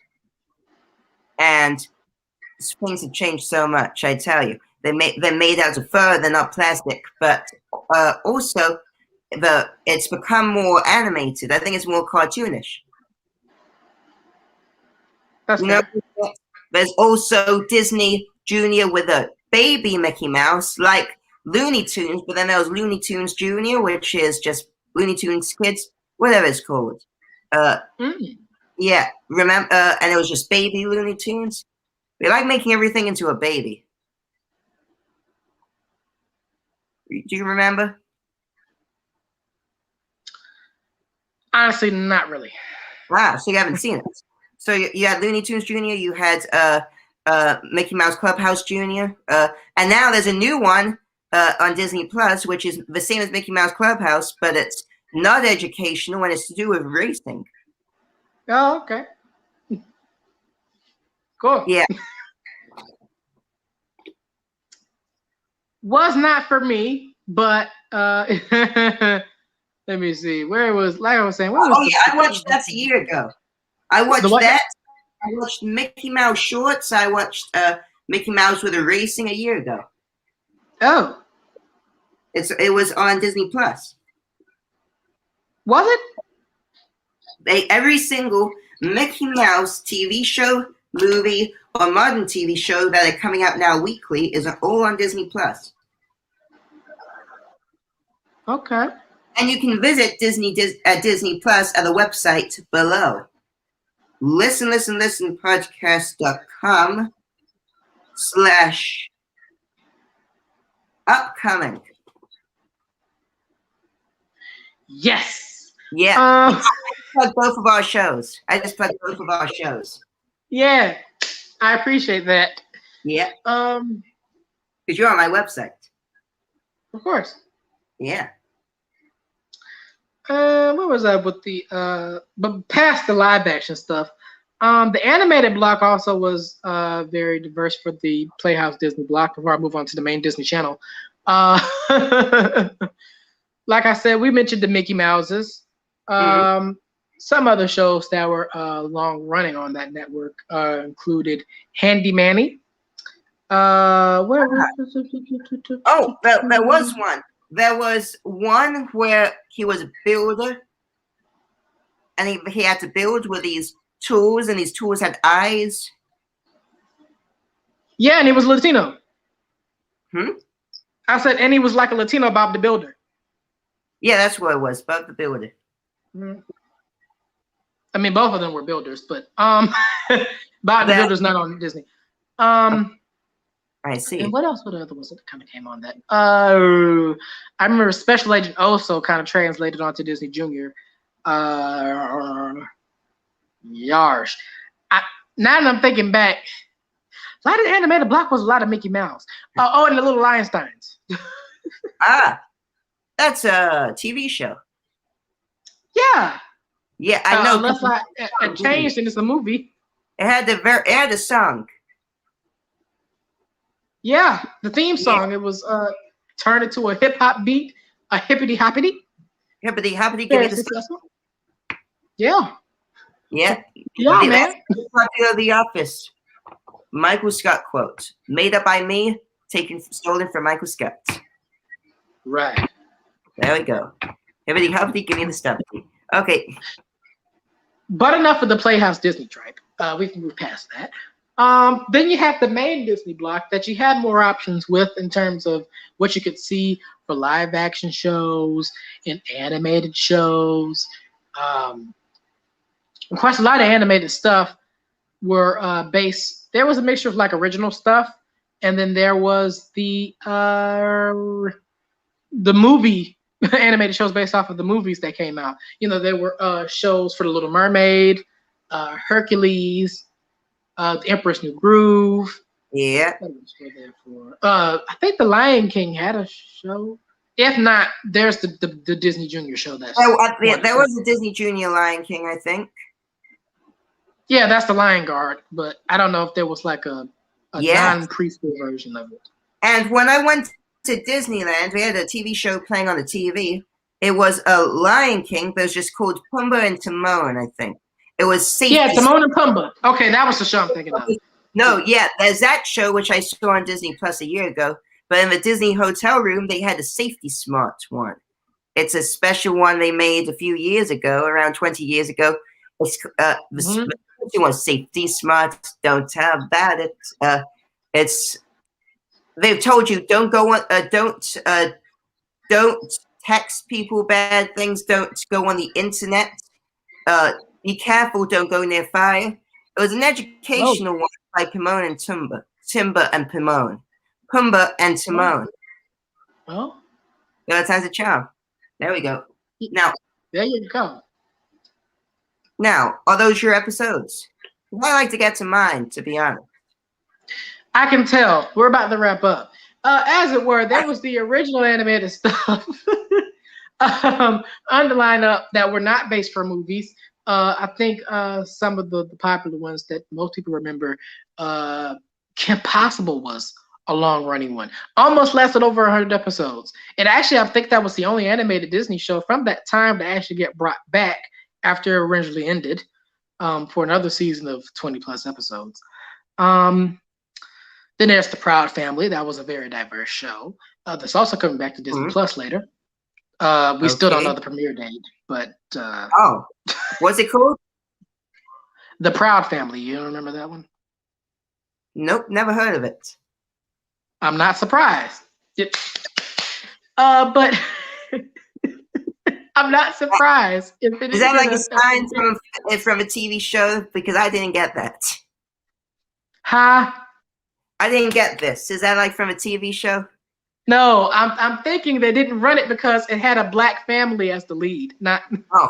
and things have changed so much. I tell you, they're made out of fur. They're not plastic, but also it's become more animated. I think it's more cartoonish. That's fair. There's also Disney Junior with a baby Mickey Mouse, like Looney Tunes, but then there was Looney Tunes Junior, which is just Looney Tunes Kids, whatever it's called. Yeah, remember? And it was just baby Looney Tunes. They like making everything into a baby. Do you remember? Honestly, not really. Wow, so you haven't seen it. So you had Looney Tunes Junior, you had Mickey Mouse Clubhouse Junior, and now there's a new one on Disney Plus, which is the same as Mickey Mouse Clubhouse, but it's not educational and it's to do with racing. Oh, okay. Cool. Yeah. Was not for me, but let me see. Where was, like I was saying, I watched that a year ago. I watched that. I watched Mickey Mouse Shorts. I watched Mickey Mouse with a Racing a year ago. Oh. It was on Disney Plus. Was it? Every single Mickey Mouse TV show, movie, or modern TV show that are coming out now weekly is all on Disney Plus. Okay. And you can visit Disney Plus at the website below. Listen, podcast.com/upcoming. Yes. Yeah. I just plugged both of our shows. Yeah. I appreciate that. Yeah. Because you're on my website. Of course. Yeah. What was I with the but past the live action stuff? The animated block also was very diverse for the Playhouse Disney block before I move on to the main Disney Channel. Like I said, we mentioned the Mickey Mouses. Some other shows that were long running on that network included Handy Manny. There was one. there was one where he was a builder, and he had to build with these tools, and these tools had eyes. Yeah, and he was Latino. Hmm? I said, and he was like a Latino Bob the Builder. Yeah, that's what it was, Bob the Builder. I mean, both of them were builders, but Bob the Builder's not on Disney. I see. And what else? What other was it that kind of came on that? I remember Special Agent Oso kind of translated onto Disney Junior. Yarsh. Now that I'm thinking back, a lot of the animated block was a lot of Mickey Mouse. And the Little Lionsteins. That's a TV show. Yeah. Yeah, I know. Unless it changed and it's a movie. It had the song. Yeah, the theme song. It was turned into a hip hop beat, a hippity hoppity. Hippity hoppity, give me the successful. Yeah. Yeah. Yeah, man. Popular The Office. Michael Scott quote. Made up by me, stolen from Michael Scott. Right. There we go. Hippity hoppity, give me the stuff. Okay. But enough of the Playhouse Disney tripe. We can move past that. Then you have the main Disney block that you had more options with in terms of what you could see for live action shows and animated shows. Of course, a lot of animated stuff were based. There was a mixture of like original stuff, and then there was the movie animated shows based off of the movies that came out. You know, there were shows for The Little Mermaid, Hercules, The Emperor's New Groove. Yeah. I think The Lion King had a show. If not, there's the Disney Junior show. There was a Disney Junior Lion King, I think. Yeah, that's the Lion Guard, but I don't know if there was like a non-preschool version of it. And when I went to Disneyland, we had a TV show playing on the TV. It was a Lion King, but it was just called Pumbaa and Timon, I think. It was safety. Yeah, Timon and Pumbaa. Okay, that was the show I'm thinking of. No, yeah, there's that show which I saw on Disney Plus a year ago. But in the Disney hotel room, they had a Safety Smart one. It's a special one they made a few years ago, around 20 years ago. It's you want Safety Smart, don't tell about it. They've told you don't go on, don't text people bad things, don't go on the internet. Be careful, don't go near fire. It was an educational one by Timon and Pumbaa and Timon. Pumbaa and Timon. Oh. That has a charm. There we go. Now. There you go. Now, are those your episodes? I like to get to mine, to be honest. I can tell. We're about to wrap up. As it were, there was the original animated stuff on the lineup that were not based for movies. I think some of the popular ones that most people remember, Kim Possible was a long-running one. Almost lasted over 100 episodes. And actually, I think that was the only animated Disney show from that time to actually get brought back after it originally ended for another season of 20-plus episodes. Then there's The Proud Family. That was a very diverse show. That's also coming back to Disney Plus later. We still don't know the premiere date, but what's it called? The Proud Family. You don't remember that one? Nope, never heard of it. I'm not surprised. But I'm not surprised if it is that like a sign from a TV show? Because I didn't get that. Huh? I didn't get this. Is that like from a TV show? No, I'm thinking they didn't run it because it had a black family as the lead. Not. Oh.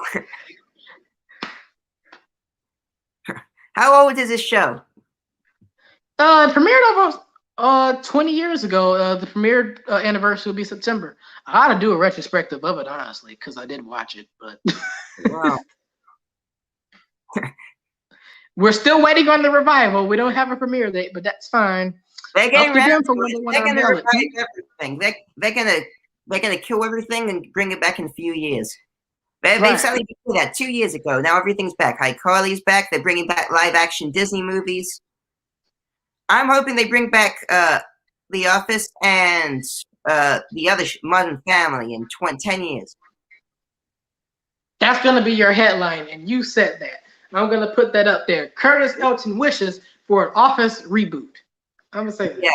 How old is this show? It premiered over 20 years ago. The premiere anniversary will be September. I ought to do a retrospective of it, honestly, because I did watch it. But wow. We're still waiting on the revival. We don't have a premiere date, but that's fine. They're getting revive everything. They're gonna kill everything and bring it back in a few years. They suddenly did that 2 years ago. Now everything's back. iCarly's back. They're bringing back live action Disney movies. I'm hoping they bring back The Office and the other Modern Family in 10 years. That's gonna be your headline, and you said that. I'm gonna put that up there. Curtis Elton wishes for an Office reboot. I'm gonna say that. Yes,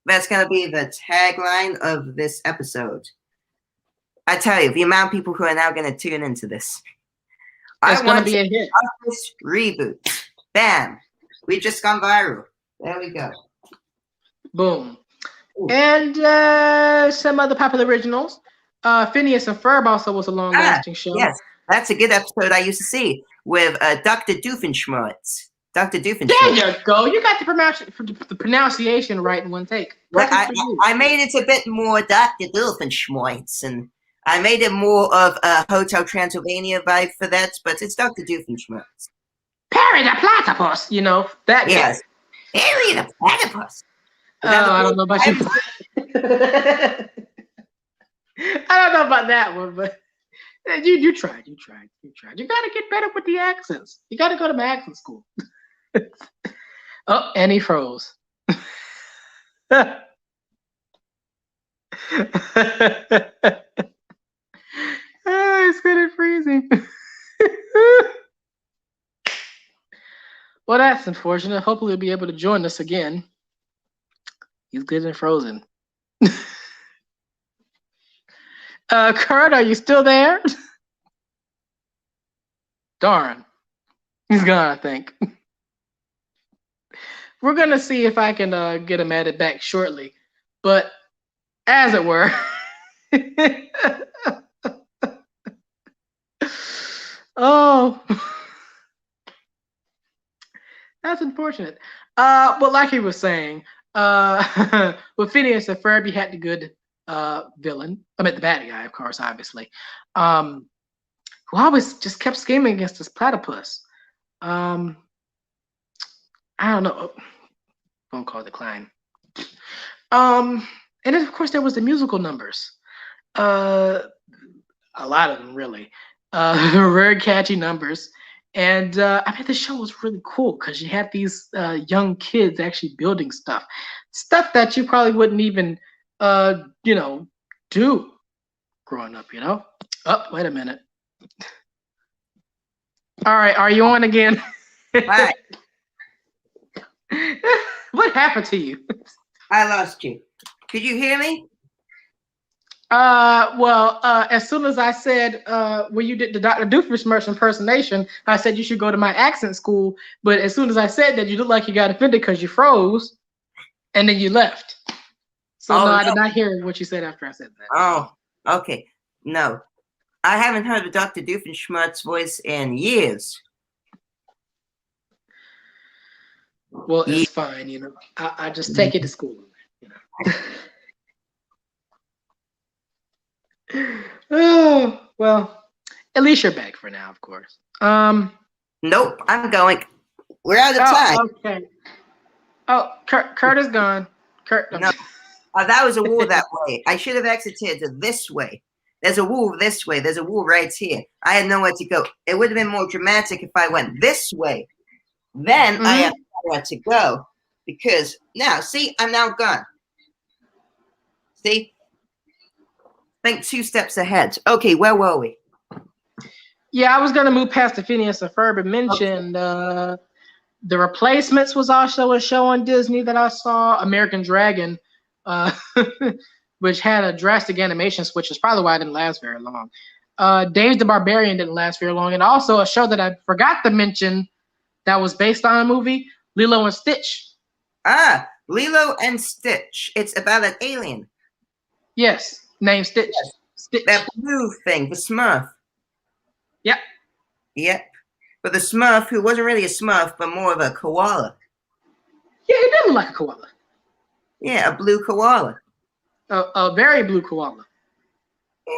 that's gonna be the tagline of this episode. I tell you, the amount of people who are now gonna tune into this. It's gonna be a hit. Office reboot. Bam! We've just gone viral. There we go. Boom. And some other popular originals. Phineas and Ferb also was a long-lasting show. Yes, that's a good episode I used to see with Dr. Doofenshmirtz. Dr. Doofenshmirtz. There you go. You got the pronunciation right in one take. I made it a bit more Dr. Doofenshmirtz, and I made it more of a Hotel Transylvania vibe for that, but it's Dr. Doofenshmirtz. Perry the Platypus, you know, that guy. Yes. Perry the Platypus. I don't know about you. I don't know about that one, but you tried. You gotta get better with the accents. You gotta go to my accent school. Oh, and he froze. Oh, it's good at freezing. Well, that's unfortunate. Hopefully he'll be able to join us again. He's good and frozen. Kurt, are you still there? Darn. He's gone, I think. We're going to see if I can get him added back shortly. But, as it were... Oh... That's unfortunate. But like he was saying, with Phineas and Ferb, he had the good villain. I mean, the bad guy, of course, obviously. Who always just kept scheming against this platypus. I don't know. Phone call decline. And then, of course, there was the musical numbers. A lot of them, really. Very catchy numbers. And I mean, the show was really cool because you had these young kids actually building stuff that you probably wouldn't even, do growing up, Oh, wait a minute. All right, are you on again? Hi. What happened to you? I lost you. Could you hear me? Well, as soon as I said, when you did the Dr. Doofenshmirtz impersonation, I said you should go to my accent school. But as soon as I said that, you looked like you got offended because you froze, and then you left. So no, I did not hear what you said after I said that. Oh, okay. No, I haven't heard the Dr. Doofenshmirtz voice in years. Well, it's fine, I just take it to school, Oh, well, at least you're back for now, of course. Nope, I'm going. We're out of time. Okay. Oh, Kurt is gone. Kurt. No, that was a wall that way. I should have exited this way. There's a wall this way. There's a wall right here. I had nowhere to go. It would have been more dramatic if I went this way. Then I have nowhere to go. Because now, see, I'm now gone. See? Think 2 steps ahead. Okay, where were we? Yeah, I was going to move past the Phineas and Ferb and mention The Replacements was also a show on Disney that I saw. American Dragon, which had a drastic animation switch. Is probably why it didn't last very long. Dave the Barbarian didn't last very long. And also a show that I forgot to mention that was based on a movie, Lilo and Stitch. Ah, Lilo and Stitch. It's about an alien. Yes. Named Stitch. Yes. Stitch. That blue thing, the Smurf. Yep. Yep. But the Smurf, who wasn't really a Smurf, but more of a koala. Yeah, he did look like a koala. Yeah, a blue koala. A very blue koala.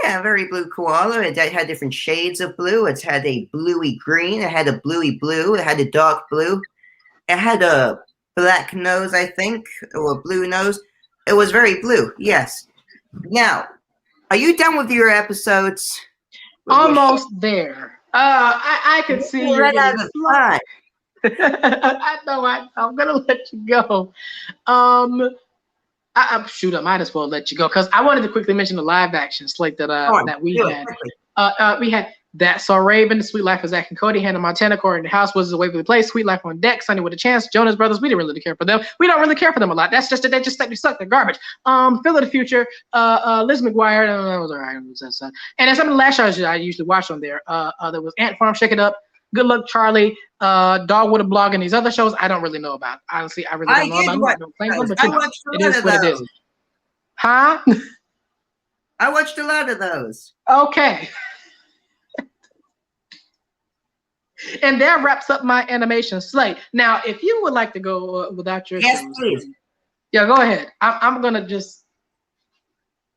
Yeah, a very blue koala. It had different shades of blue. It had a bluey green. It had a bluey blue. It had a dark blue. It had a black nose, I think, or a blue nose. It was very blue, yes. Now, are you done with your episodes? Almost there. I can see you. Right out of time. I know. I'm gonna let you go. Shoot, I might as well let you go because I wanted to quickly mention the live action slate that Go on, that we do it had. quickly. We had That So Raven, The Sweet Life of Zack and Cody, Hannah Montana, Corey in the House, Was the Waverly Place, Sweet Life on Deck, Sunny with a Chance, Jonas Brothers. We didn't really care for them. We don't really care for them a lot. That's just they just they suck. They're garbage. Phil of the Future, Liz McGuire. That was alright. And then some of the last shows I usually watch on there. There was Ant Farm, Shake It Up, Good Luck Charlie, Dogwood a Blog, and these other shows I don't really know about. Honestly, I really don't know about them. I don't claim them, but I watched a it lot is of what it those. is. Huh? I watched a lot of those. Okay. And that wraps up my animation slate. Now, if you would like to go without your Yes, shows, please. Yeah, go ahead. I'm gonna just.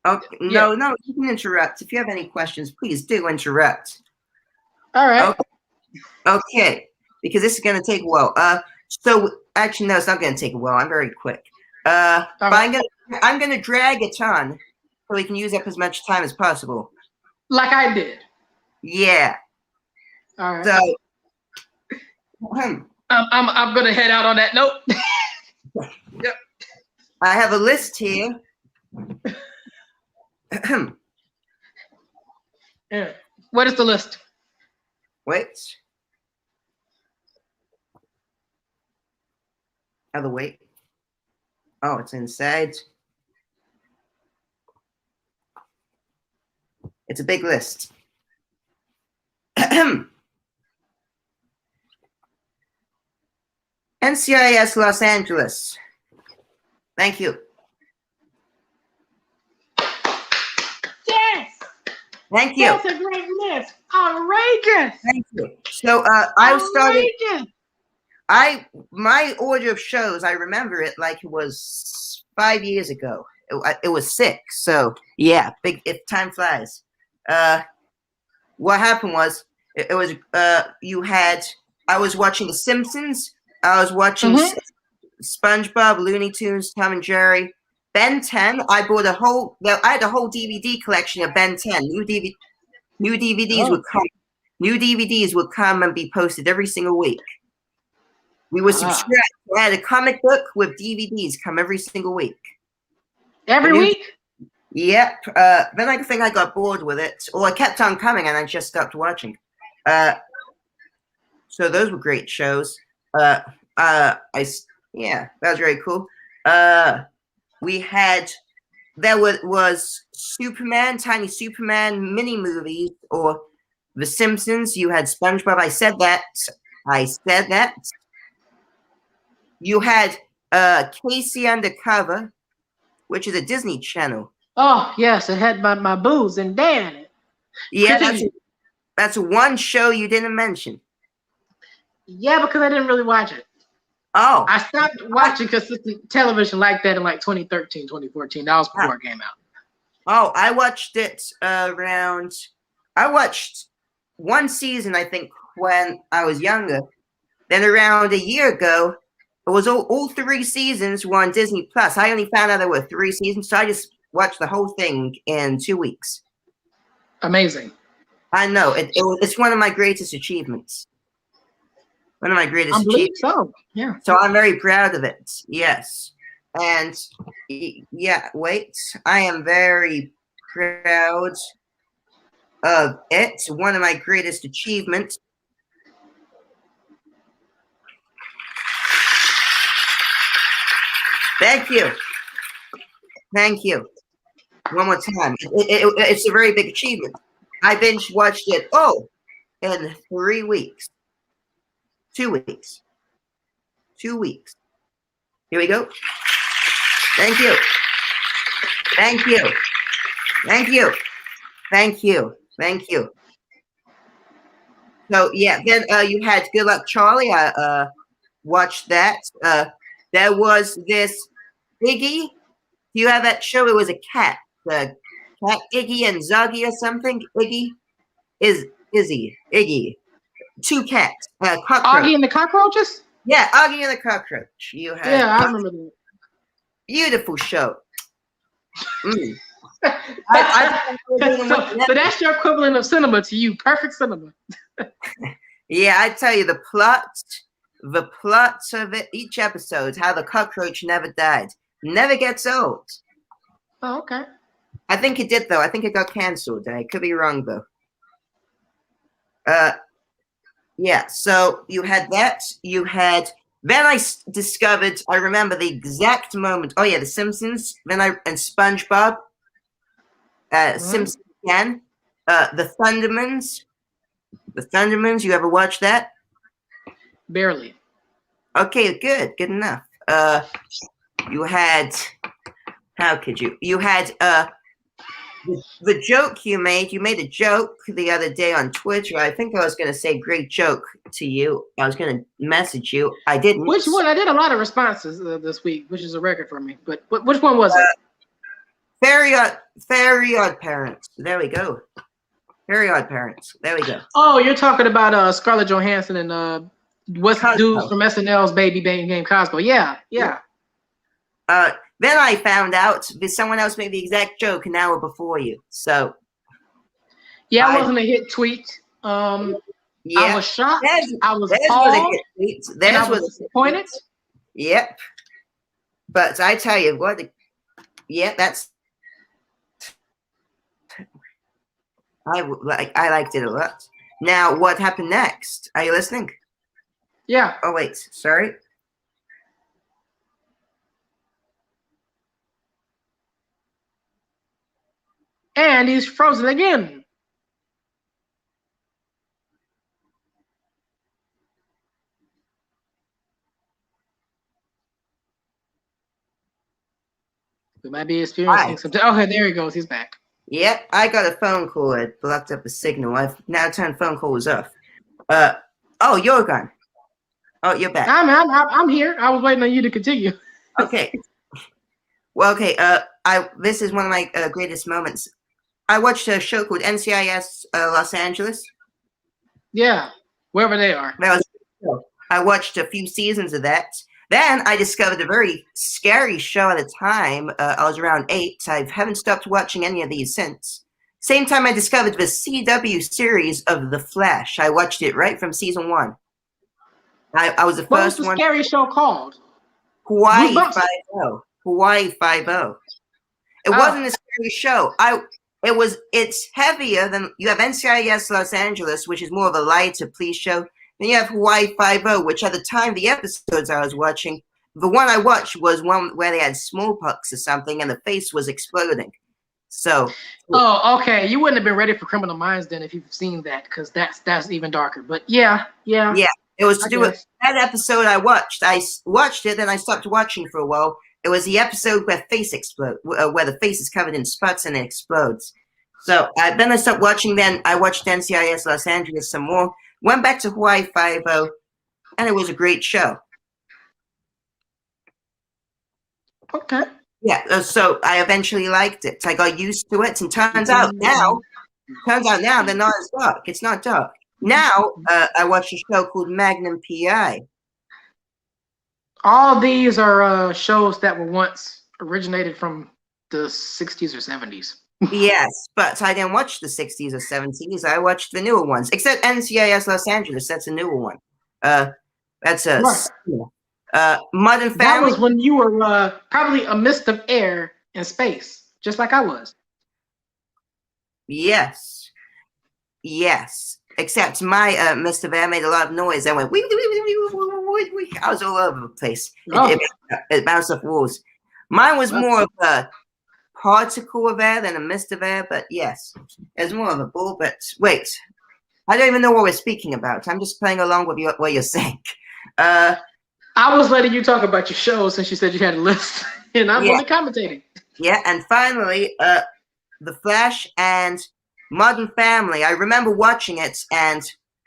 Okay. No, you can interrupt. If you have any questions, please do interrupt. All right. Okay. Because this is gonna take a while. So actually, no, it's not gonna take a while. I'm very quick. But right. I'm gonna drag it on so we can use up as much time as possible. Like I did. Yeah. All right. So. I'm gonna head out on that note. Yep. I have a list here. Yeah. What is the list? Wait. Other wait. Oh, it's inside. It's a big list. NCIS Los Angeles. Thank you. Yes. Thank you. That's a great list. Outrageous. Thank you. So I started. My order of shows. I remember it like it was 5 years ago. It was 6. So yeah, big. If time flies. What happened was it was you had. I was watching The Simpsons. I was watching SpongeBob, Looney Tunes, Tom and Jerry, Ben 10. I had a whole DVD collection of Ben 10. New DVDs would come. New DVDs would come and be posted every single week. We would subscribe. I had a comic book with DVDs come every single week. Every week? Yep. Then I think I got bored with it, or it kept on coming, and I just stopped watching. So those were great shows. That was very cool. There was Superman, Tiny Superman mini movies, or The Simpsons. You had SpongeBob. I said that. You had Casey Undercover, which is a Disney Channel. Oh yes, it had my Booz and Dan in it. Yeah, that's one show you didn't mention. Yeah, because I didn't really watch it. Oh. I stopped watching consistent television like that in like 2013, 2014. That was before it came out. Oh, I watched it I watched one season, I think, when I was younger. Then around a year ago, it was all 3 seasons were on Disney Plus. I only found out there were 3 seasons, so I just watched the whole thing in 2 weeks. Amazing. I know. It's one of my greatest achievements. One of my greatest achievements. So, yeah. So I'm very proud of it. Yes. And yeah, wait. I am very proud of it. One of my greatest achievements. Thank you. Thank you. One more time. It's a very big achievement. I binge watched it, in 3 weeks. 2 weeks. 2 weeks. Here we go. Thank you. Thank you. Thank you. Thank you. Thank you. So yeah, then you had Good Luck Charlie. I watched that. There was this Iggy. Do you have that show? It was a cat. The cat Iggy and Zuggy or something. Iggy. Iggy. 2 cats. Augie and the Cockroaches? Yeah, Augie and the Cockroach. You had I remember that. Beautiful show. Mm. So that's your equivalent of cinema to you. Perfect cinema. Yeah, I tell you, the plot of it, each episode, how the cockroach never died. Never gets old. Oh, okay. I think it did though. I think it got canceled. I could be wrong though. Yeah. So you had that. You had. Then I discovered. I remember the exact moment. Oh yeah, The Simpsons. Then and SpongeBob. Simpsons again. The Thundermans. The Thundermans. You ever watch that? Barely. Okay, good enough. You had. How could you? You had the joke you made. You made a joke the other day on Twitter. I think I was going to say great joke to you. I was going to message you. I didn't. Which one? I did a lot of responses this week, which is a record for me. But which one was it? Very odd parents. There we go. Very Odd Parents. There we go. Oh, you're talking about Scarlett Johansson and what's the dude from SNL's Baby Game Cosmo? Yeah. Then I found out that someone else made the exact joke an hour before you. So yeah, I wasn't a hit tweet. I was shocked. I was appalled. I was disappointed. Yep. But I tell you what. That's. I liked it a lot. Now, what happened next? Are you listening? Yeah. Oh wait, sorry. And he's frozen again. We might be experiencing something. Okay, there he goes. He's back. Yep, I got a phone call. It blocked up the signal. I've now turned phone calls off. Oh, you're gone. Oh, you're back. I'm here. I was waiting on you to continue. Okay. Well, okay. This is one of my greatest moments. I watched a show called NCIS Los Angeles. Yeah, wherever they are. I watched a few seasons of that. Then I discovered a very scary show at the time. I was around 8. I haven't stopped watching any of these since. Same time I discovered the CW series of The Flash. I watched it right from season 1. I was the first one. What was the scary show called? Hawaii Five-0. Hawaii Five-0. It wasn't a scary show. It's heavier than you have NCIS Los Angeles, which is more of a lighter police show. Then you have Hawaii Five-0, which at the time the episodes I was watching, the one I watched was one where they had smallpox or something and the face was exploding. So. Oh, okay. You wouldn't have been ready for Criminal Minds then if you've seen that, because that's even darker. But yeah. It was to do with that episode I watched. I watched it, then I stopped watching for a while. It was the episode where where the face is covered in spots and it explodes. So then I stopped watching. Then I watched NCIS Los Angeles some more. Went back to Hawaii Five-0, and it was a great show. Okay. Yeah, so I eventually liked it. I got used to it, and turns out now they're not as dark. It's not dark. Now I watch a show called Magnum PI. All these are shows that were once originated from the 60s or 70s. Yes, but I didn't watch the 60s or 70s. I watched the newer ones, except NCIS Los Angeles. That's a newer one. That's a Modern Family. That was when you were probably a mist of air in space, just like I was. Yes. Except my mist of air made a lot of noise. I went wee. I was all over the place. It bounced off walls. Mine was more of a particle of air than a mist of air, but yes, it's more of a ball. But wait, I don't even know what we're speaking about. I'm just playing along with what you're saying. I was letting you talk about your show since you said you had a list, and I'm only commentating. Yeah, and finally, The Flash and Modern Family. I remember watching it, and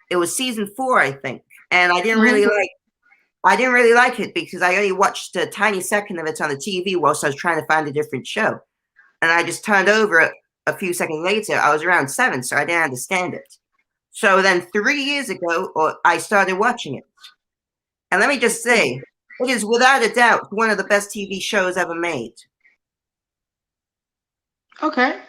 it was season 4, I think, and I didn't really like it because I only watched a tiny second of it on the TV whilst I was trying to find a different show. And I just turned over a few seconds later. I was around 7, so I didn't understand it. So then 3 years ago, I started watching it. And let me just say, it is without a doubt one of the best TV shows ever made. Okay.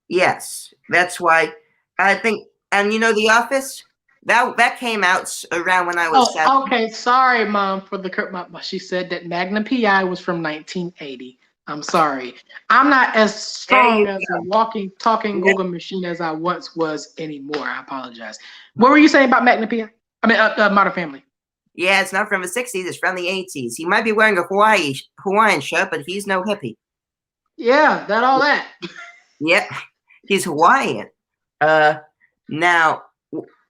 Yes, that's why I think, and you know The Office? That came out around when I was 7. Oh, okay. Sorry, Mom, for the she said that Magnum PI was from 1980. I'm sorry. I'm not as There strong you as a walking, talking go. Google machine as I once was anymore. I apologize. What were you saying about Magnum PI? I mean, Modern Family. Yeah, it's not from the 60s. It's from the 80s. He might be wearing a Hawaiian shirt, but he's no hippie. Yeah, all that. Yep, he's Hawaiian. Now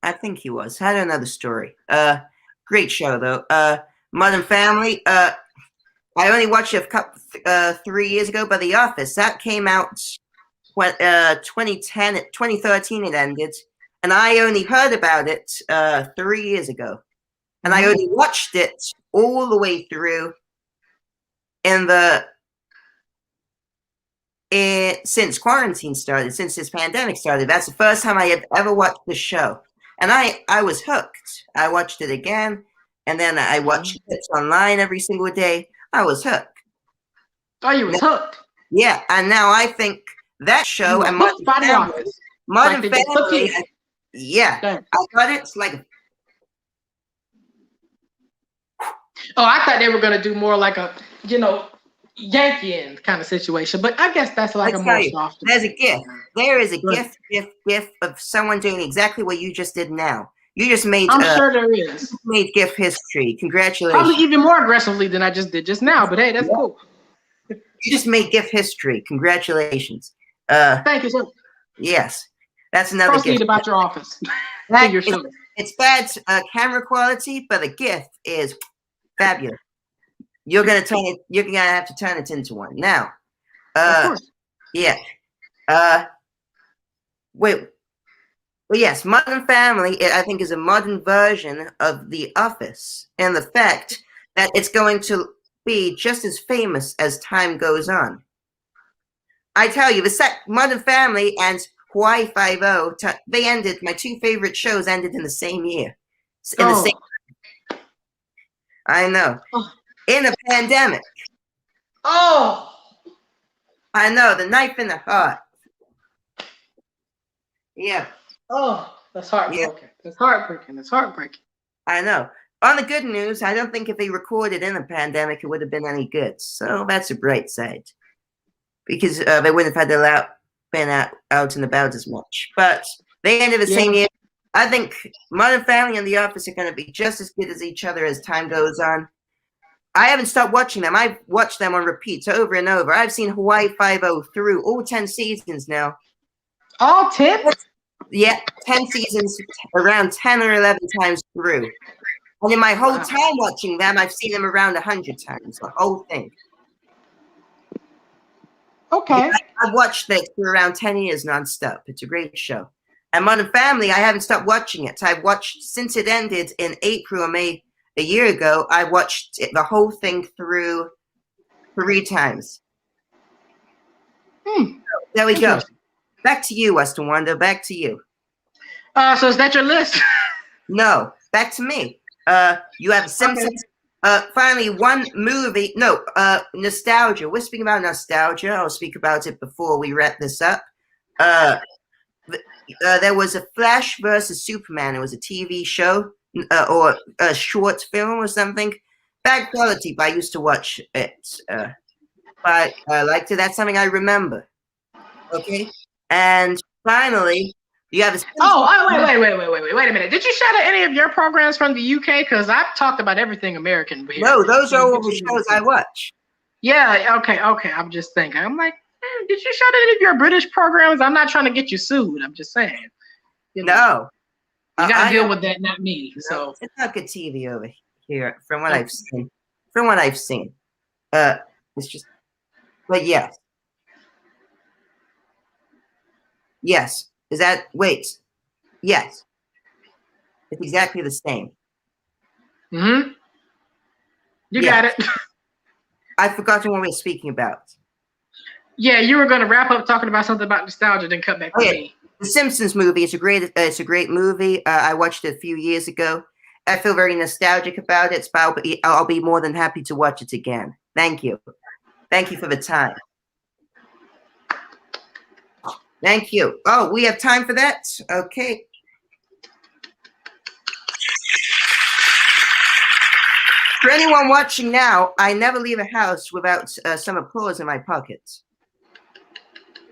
I think he was. I had another story. Great show though. Modern Family. I only watched it a couple 3 years ago, but The Office that came out when 2013 it ended, and I only heard about it 3 years ago, and I only watched it all the way through since quarantine started, since this pandemic started. That's the first time I had ever watched the show, and I was hooked. I watched it again, and then I watched it online every single day. I was hooked. Oh, you was hooked. Yeah, and now I think that show and Modern Family. Yeah, I thought it's like. Oh, I thought they were gonna do more like a, Yankee kind of situation, but I guess that's like a more soft. There's a gift. There is a gift of someone doing exactly what you just did now. You just made. I'm sure there is. Made gift history. Congratulations. Probably even more aggressively than I just did just now, but hey, that's cool. You just made gift history. Congratulations. Thank you, sir. Yes, that's another Proceed gift. about your office. It's bad camera quality, but the gift is fabulous. You're gonna have to turn it into one now. Of course. Yeah. Wait. Well, yes, Modern Family, I think, is a modern version of The Office, and the fact that it's going to be just as famous as time goes on. I tell you, Modern Family and Hawaii Five-0, they ended. My two favorite shows ended in the same year. The same. I know. In a pandemic. Oh. I know, the knife in the heart. Yeah. Oh, that's heartbreaking. Yeah. That's heartbreaking. It's heartbreaking. I know. On the good news, I don't think if they recorded in a pandemic, it would have been any good. So that's a bright side. Because they wouldn't have had to been out and about as much. But they ended the same year. I think Modern Family and The Office are going to be just as good as each other as time goes on. I haven't stopped watching them. I've watched them on repeats over and over. I've seen Hawaii Five-0 through all 10 seasons now. All 10? Yeah, 10 seasons, around 10 or 11 times through. And in my whole time watching them, I've seen them around 100 times, the whole thing. Okay. Yeah, I've watched it for around 10 years nonstop. It's a great show. And Modern Family, I haven't stopped watching it. I've watched, since it ended in April or May a year ago, I watched the whole thing through 3 times. There we go. Back to you, Western Wonder. Back to you. So is that your list? No, back to me. You have Simpsons. Finally, one movie. No, nostalgia. We're speaking about nostalgia. I'll speak about it before we wrap this up. There was a Flash versus Superman. It was a TV show or a short film or something. Bad quality, but I used to watch it. But I liked it. That's something I remember. Okay. And finally, you have a. Wait a minute. Did you shout out any of your programs from the UK? Because I've talked about everything American here. No, those are all the shows I watch. Yeah, okay. I'm just thinking. I'm like, did you shout out any of your British programs? I'm not trying to get you sued. I'm just saying. No. You got to deal with that, not me. No, so it's not good TV over here, from what I've seen. From what I've seen. It's just, but yes. Yes. Is that, wait. Yes. It's exactly the same. Mm-hmm. You got it. I forgot what we were speaking about. Yeah, you were going to wrap up talking about something about nostalgia, then cut back to me. The Simpsons movie is a great movie. I watched it a few years ago. I feel very nostalgic about it, so I'll be more than happy to watch it again. Thank you. Thank you for the time. Thank you. Oh, we have time for that? Okay. For anyone watching now, I never leave a house without some applause in my pockets.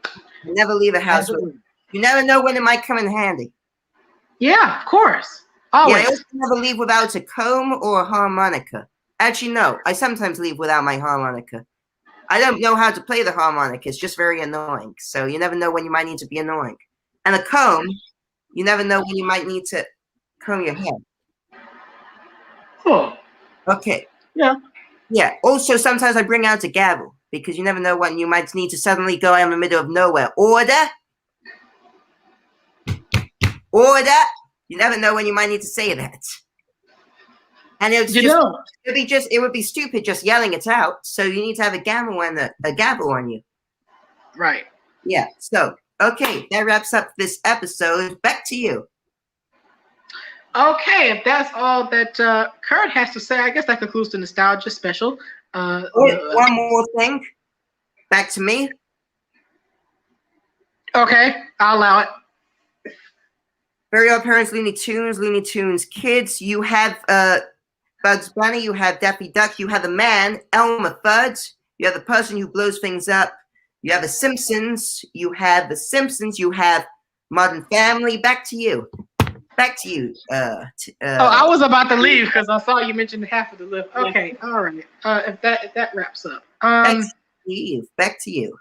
I never leave a house. You never know when it might come in handy. Yeah, of course. Always. Yeah, I also never leave without a comb or a harmonica. Actually, no. I sometimes leave without my harmonica. I don't know how to play the harmonica. It's just very annoying. So you never know when you might need to be annoying. And a comb, you never know when you might need to comb your hair. Cool. Okay. Yeah. Yeah. Also, sometimes I bring out a gavel because you never know when you might need to suddenly go out in the middle of nowhere. Order. Order. You never know when you might need to say that. And it would be stupid just yelling it out. So you need to have a gavel on you. Right. Yeah. So, okay, that wraps up this episode. Back to you. Okay, if that's all that Kurt has to say, I guess that concludes the nostalgia special. One more thing. Back to me. Okay, I'll allow it. Very Odd Parents, Looney Tunes Kids. You have Bugs Bunny. You have Daffy Duck. You have the man, Elmer Fudd. You have the person who blows things up. You have the Simpsons. You have Modern Family. Back to you. I was about to leave because I saw you mentioned half of the list. Okay, all right. If that wraps up. Back to you.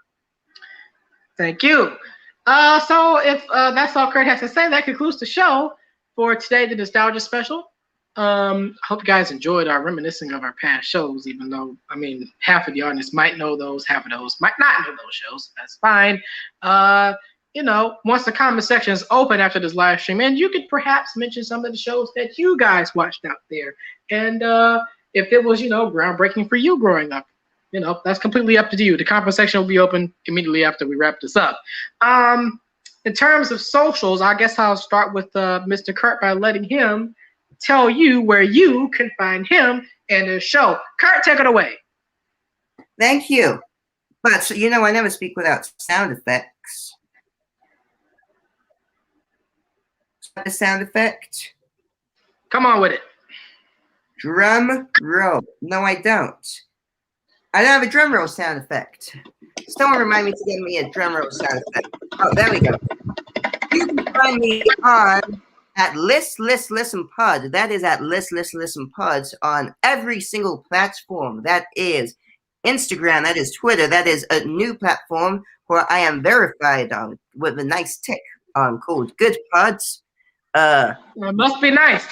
Thank you. So if that's all Kurt has to say, that concludes the show for today, the nostalgia special. I hope you guys enjoyed our reminiscing of our past shows, even though, I mean, half of the audience might know those, half of those might not know those shows. That's fine. Once the comment section is open after this live stream, and you could perhaps mention some of the shows that you guys watched out there. And if it was, groundbreaking for you growing up, that's completely up to you. The comment section will be open immediately after we wrap this up. In terms of socials, I guess I'll start with Mr. Kurt by letting him tell you where you can find him and his show. Kurt, take it away. Thank you. But, I never speak without sound effects. The sound effect? Come on with it. Drum roll. No, I don't. I don't have a drum roll sound effect. Someone remind me to give me a drum roll sound effect. Oh, there we go. You can find me at Listen Pod. That is at Listen Pods on every single platform. That is Instagram. That is Twitter. That is a new platform where I am verified on with a nice tick on called Good Pods. It must be nice.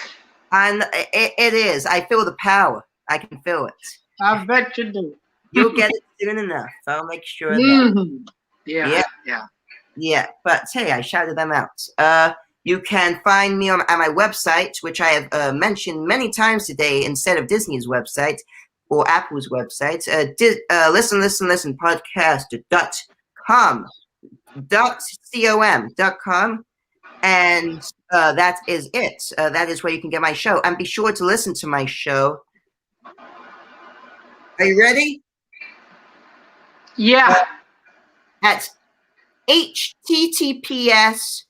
And it is. I feel the power. I can feel it. I bet you do. You'll get it soon enough. I'll make sure of that. Yeah. But hey, I shouted them out. You can find me at my website, which I have mentioned many times today instead of Disney's website or Apple's website. Listen podcast.com. .com. And that is it. That is where you can get my show. And be sure to listen to my show. Are you ready? Yeah. At https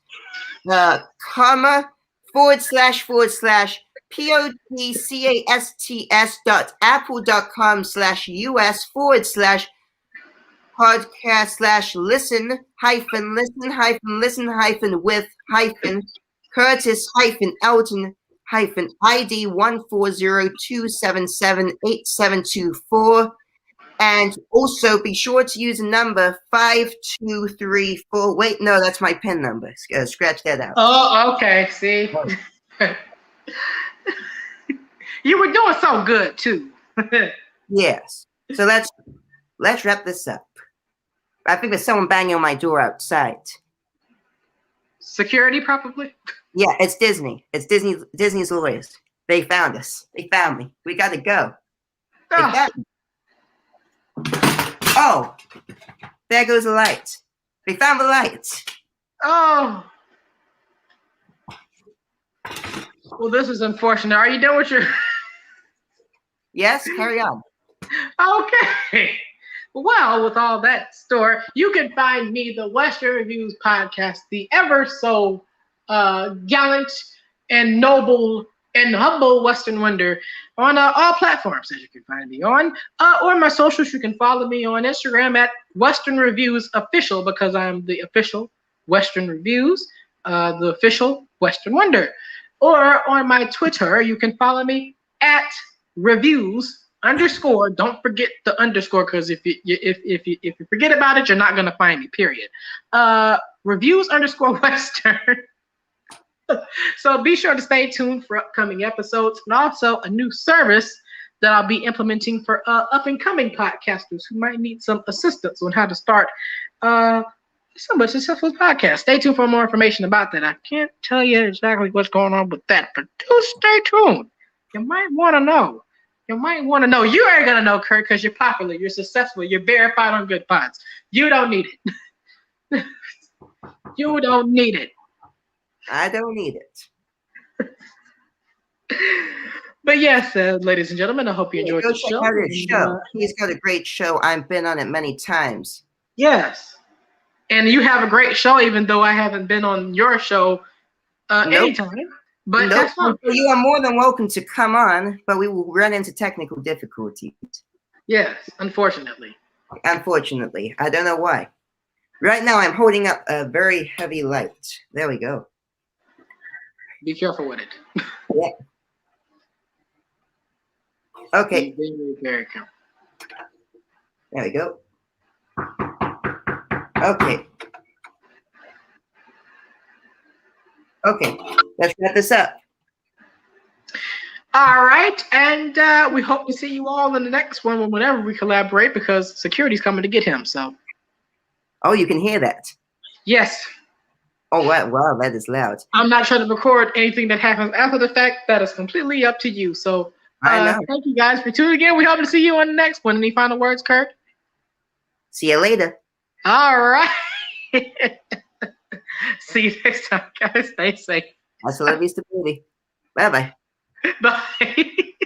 podcast//podcast/listen-with-Curtis-Elton-ID 14027787724. And also be sure to use the number 5234. Wait, no, that's my PIN number. Scratch that out. Oh, okay. See, you were doing so good too. Yes. So let's wrap this up. I think there's someone banging on my door outside. Security, probably. Yeah, it's Disney. It's Disney's lawyers. They found us. They found me. We got to go. They found me. Oh, there goes the light. They found the light. Oh. Well, this is unfortunate. Are you done with your... Yes, carry on. Okay. Well, with all that story, you can find me, the Western Reviews podcast, the ever so gallant and noble and humble Western Wonder on all platforms that you can find me on, or my socials. You can follow me on Instagram at Western Reviews Official, because I'm the official Western Reviews, the official Western Wonder. Or on my Twitter, you can follow me at Reviews underscore. Don't forget the underscore, because if you forget about it, you're not gonna find me. Period. Reviews underscore Western. So be sure to stay tuned for upcoming episodes, and also a new service that I'll be implementing for up and coming podcasters who might need some assistance on how to start some successful podcast. Stay tuned for more information about that. I can't tell you exactly what's going on with that, but do stay tuned. You might want to know. You might want to know. You ain't gonna know, Kurt, because you're popular, you're successful, you're verified on Good Pods. You don't need it. You don't need it. I don't need it. But yes, ladies and gentlemen, I hope you enjoyed the show. Out his show. He's got a great show. I've been on it many times. Yes. And you have a great show, even though I haven't been on your show anytime. But that's fine. You are more than welcome to come on, but we will run into technical difficulties. Yes, unfortunately. Unfortunately. I don't know why. Right now, I'm holding up a very heavy light. There we go. Be careful with it. Yeah. Okay. Be very careful. There we go. Okay. Okay. Let's wrap this up. All right. And we hope to see you all in the next one whenever we collaborate, because security's coming to get him. So. Oh, you can hear that? Yes. Oh, wow, that is loud. I'm not trying to record anything that happens after the fact. That is completely up to you. So thank you guys for tuning in. We hope to see you on the next one. Any final words, Kurt? See you later. All right. See you next time, guys. Stay safe. Hasta la vista, baby. Bye-bye. Bye.